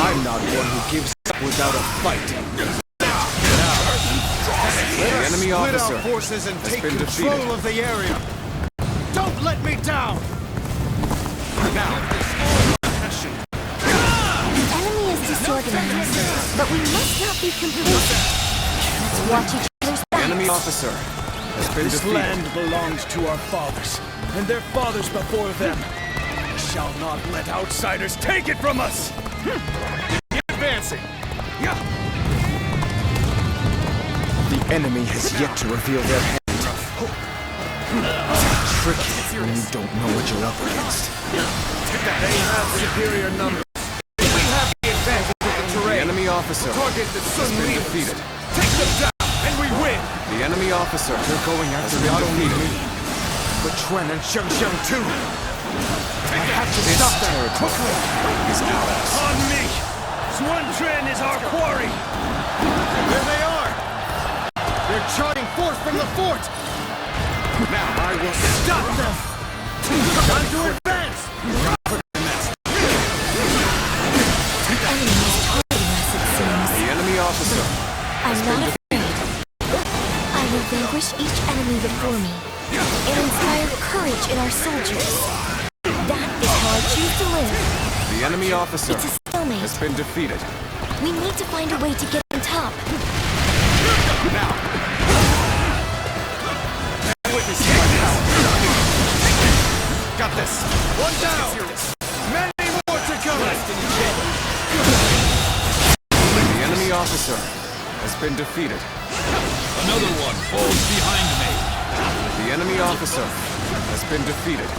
I'm not one who gives up without a fight. The enemy officer Split our forces and has take been control defeated. of the area. Don't let me down! Now, The enemy is disorganized, but we must not be complacent. Let's watch each other's backs. Enemy officer has been this defeated. land belonged to our fathers, and their fathers before them. We shall not let outsiders take it from us! Keep advancing! The enemy has yet to reveal their hand. It's tricky when you don't know what you're up against. They have superior numbers. We have the advantage of the terrain. The enemy officer Target the has been defeated. Take them down, and we win! The enemy officer They're going after has not been only defeated. me, but Quan and Xiangxiang too. I have to This stop that territory quickly. is ours. On me! Xuantren is our quarry! There they are! They're charging forth from the fort! Now I will stop them! Time to advance! The enemy is targeting us, it seems. The enemy officer I'm not afraid. I will vanquish each enemy before me and inspire courage in our soldiers. That is how I choose to live. The enemy officer It's a stalemate. has been defeated. We need to find a way to get on top. Now! Witness my power! Got this! One down! Many more to come! The enemy officer has been defeated. Another one falls behind me. The enemy officer has been defeated.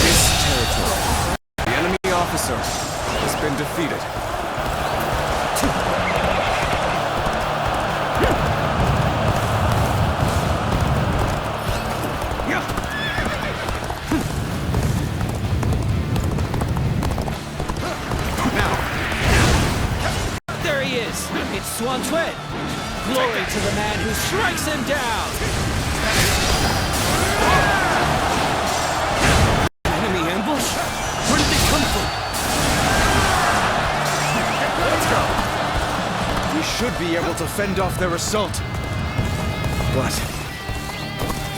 This territory. The enemy officer has been defeated. There he is! It's Xuantren! Glory to the man who strikes him down! Enemy ambush? Where did they come from? Let's go! We should be able to fend off their assault. But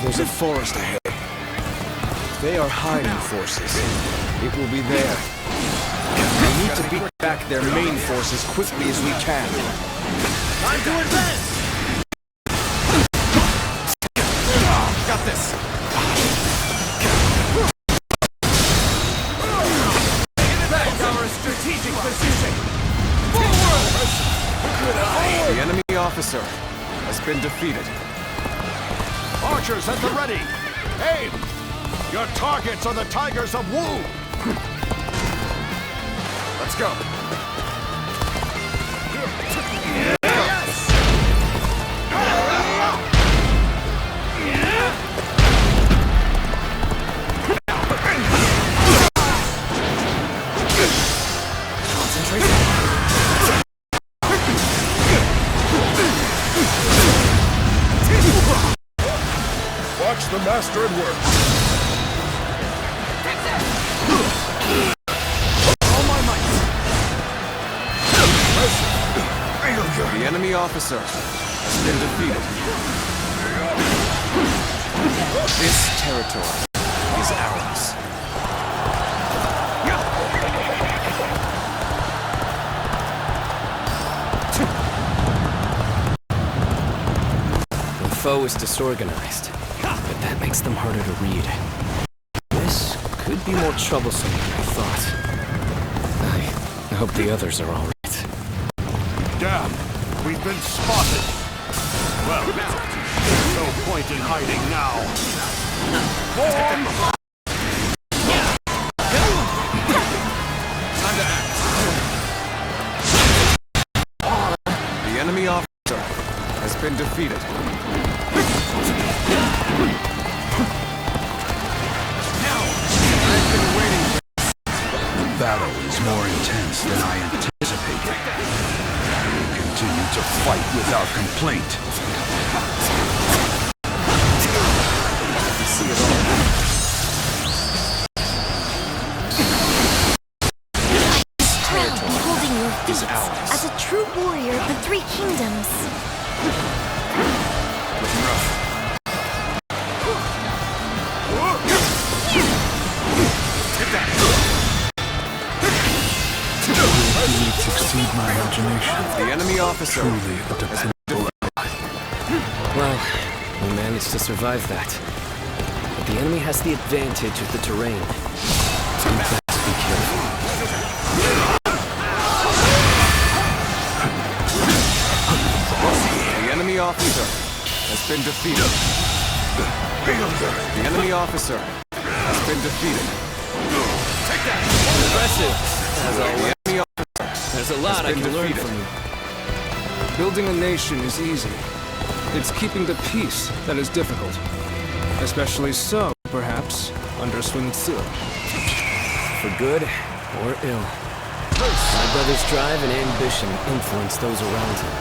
there's a forest ahead. If they are hiding forces, it will be there. We need to beat back their main force as quickly as we can. Time to advance! Got this! Back our strategic position! Forward! Good eye! The enemy officer has been defeated. Archers at the ready! Aim! Your targets are the Tigers of Wu! Let's go! Watch the master at work. All my might! The enemy officer has been defeated. This territory is ours. foe is disorganized, but that makes them harder to read. This could be more troublesome than I thought. I hope the others are all right. Damn! We've been spotted! Well, there's no point in hiding now. Form! Time to act. The enemy officer has been defeated. I've been waiting. The battle is more intense than I anticipated. We continue to fight without complaint. See it all. Proud beholding your feats as a true warrior of the Three Kingdoms. Looking rough. Hit that! Needs exceed my imagination. The enemy officer. Truly a dependable ally. Well, we managed to survive that. But the enemy has the advantage of the terrain. So we best be careful. The enemy officer has been defeated. The enemy officer has been defeated. Impressive, as always. The enemy officer There's a lot I can learn from you. Building a nation is easy. It's keeping the peace that is difficult. Especially so, perhaps, under Sun Tzu. For good or ill. My brother's drive and ambition influence those around him.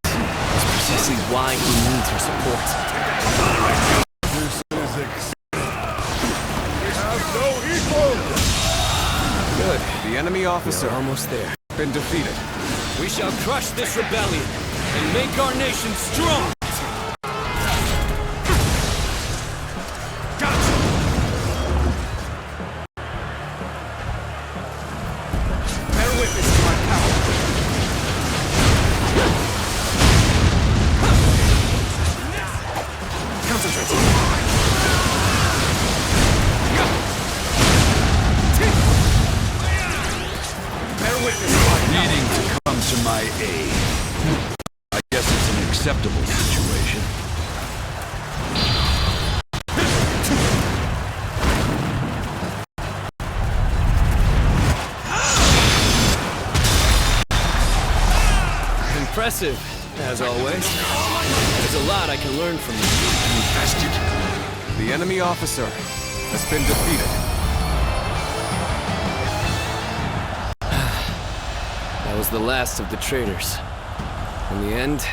That's precisely why he needs our support. We have no equal! Good. The enemy officer almost there. Been defeated. We shall crush this rebellion and make our nation strong! Bear witness to my power. Concentrate. Needing to come to my aid. I guess it's an acceptable situation. Impressive, as always. There's a lot I can learn from you. Infested. The enemy officer has been defeated. That was the last of the traitors. In the end,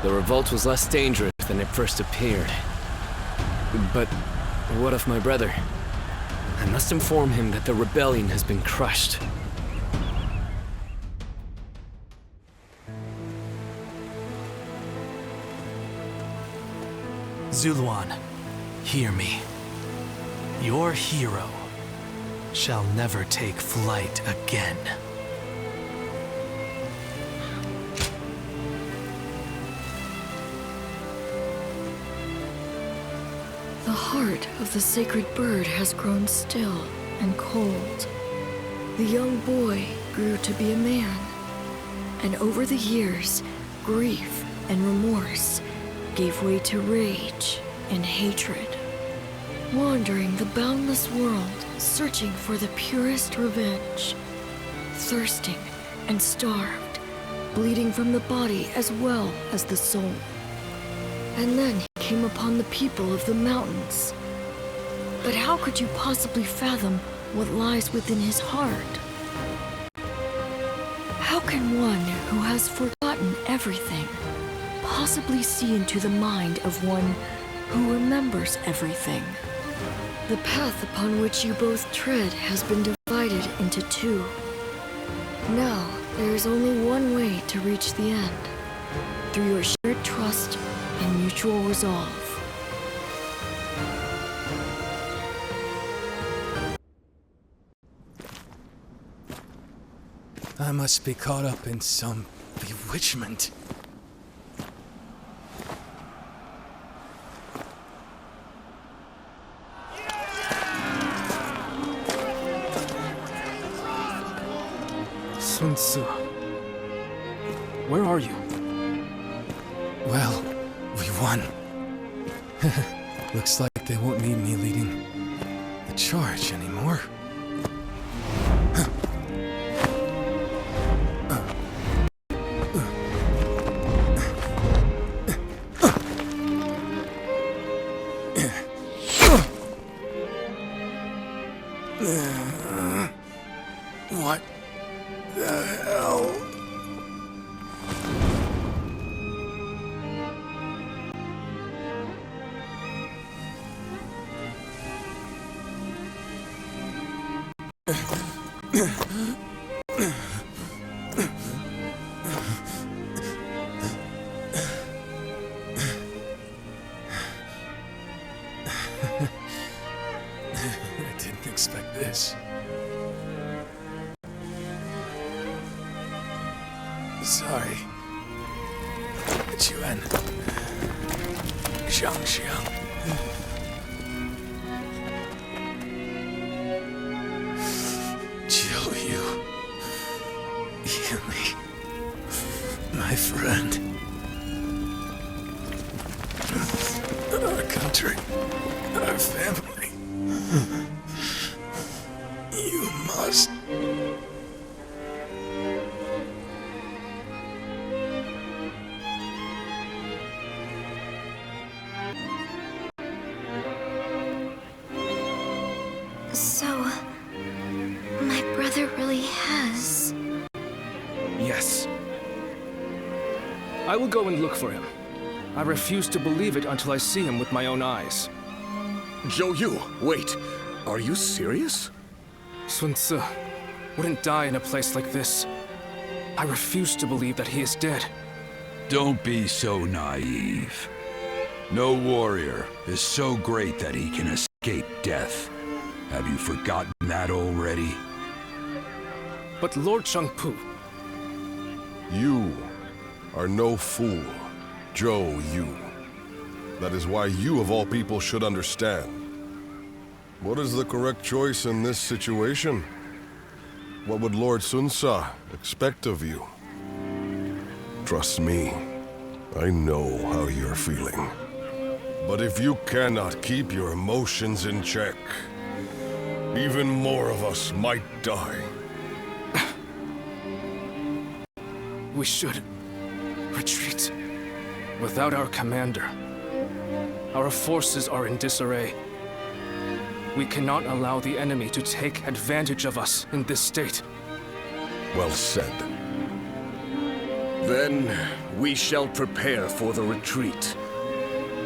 the revolt was less dangerous than it first appeared. But what of my brother? I must inform him that the rebellion has been crushed. Ziluan, hear me. Your hero shall never take flight again. The heart of the sacred bird has grown still and cold. The young boy grew to be a man, and over the years, grief and remorse gave way to rage and hatred. Wandering the boundless world, searching for the purest revenge. Thirsting and starved, bleeding from the body as well as the soul. And then he came upon the people of the mountains. But how could you possibly fathom what lies within his heart? How can one who has forgotten everything possibly see into the mind of one who remembers everything? The path upon which you both tread has been divided into two. Now, there is only one way to reach the end, through your shared trust and mutual resolve. I must be caught up in some bewitchment. Sun Ce, where are you? Well, we won. Looks like they won't need me leading the charge anymore. What the hell? I didn't expect this. Sorry. Yuan. Xiang. Yu. Yumi. My friend. Our country. Our family. You must... So, my brother really has... Yes. I will go and look for him. I refuse to believe it until I see him with my own eyes. Zhou Yu, wait. Are you serious? Sun Ce wouldn't die in a place like this. I refuse to believe that he is dead. Don't be so naive. No warrior is so great that he can escape death. Have you forgotten that already? But Lord Chengpu... You are no fool, Zhou Yu. That is why you of all people should understand. What is the correct choice in this situation? What would Lord Sun Ce expect of you? Trust me, I know how you're feeling. But if you cannot keep your emotions in check, even more of us might die. We should retreat without our commander. Our forces are in disarray. We cannot allow the enemy to take advantage of us in this state. Well said. Then we shall prepare for the retreat.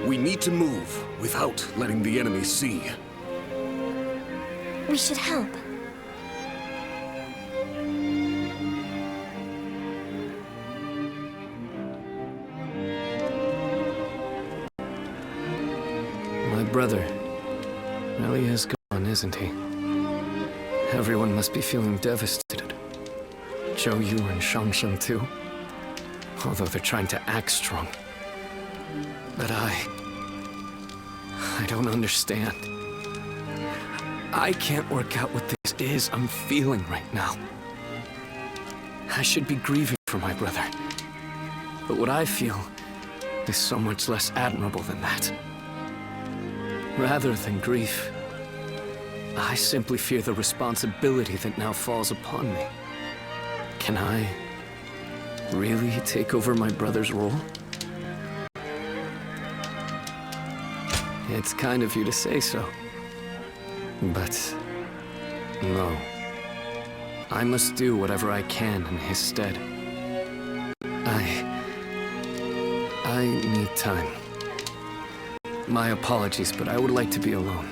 We need to move without letting the enemy see. We should help. My brother really is gone, isn't he? Everyone must be feeling devastated. Zhou Yu and Shang too. Although they're trying to act strong. But I don't understand. I can't work out what this is I'm feeling right now. I should be grieving for my brother. But what I feel is so much less admirable than that. Rather than grief, I simply fear the responsibility that now falls upon me. Can I really take over my brother's role? It's kind of you to say so. But no. I must do whatever I can in his stead. I need time. My apologies, but I would like to be alone.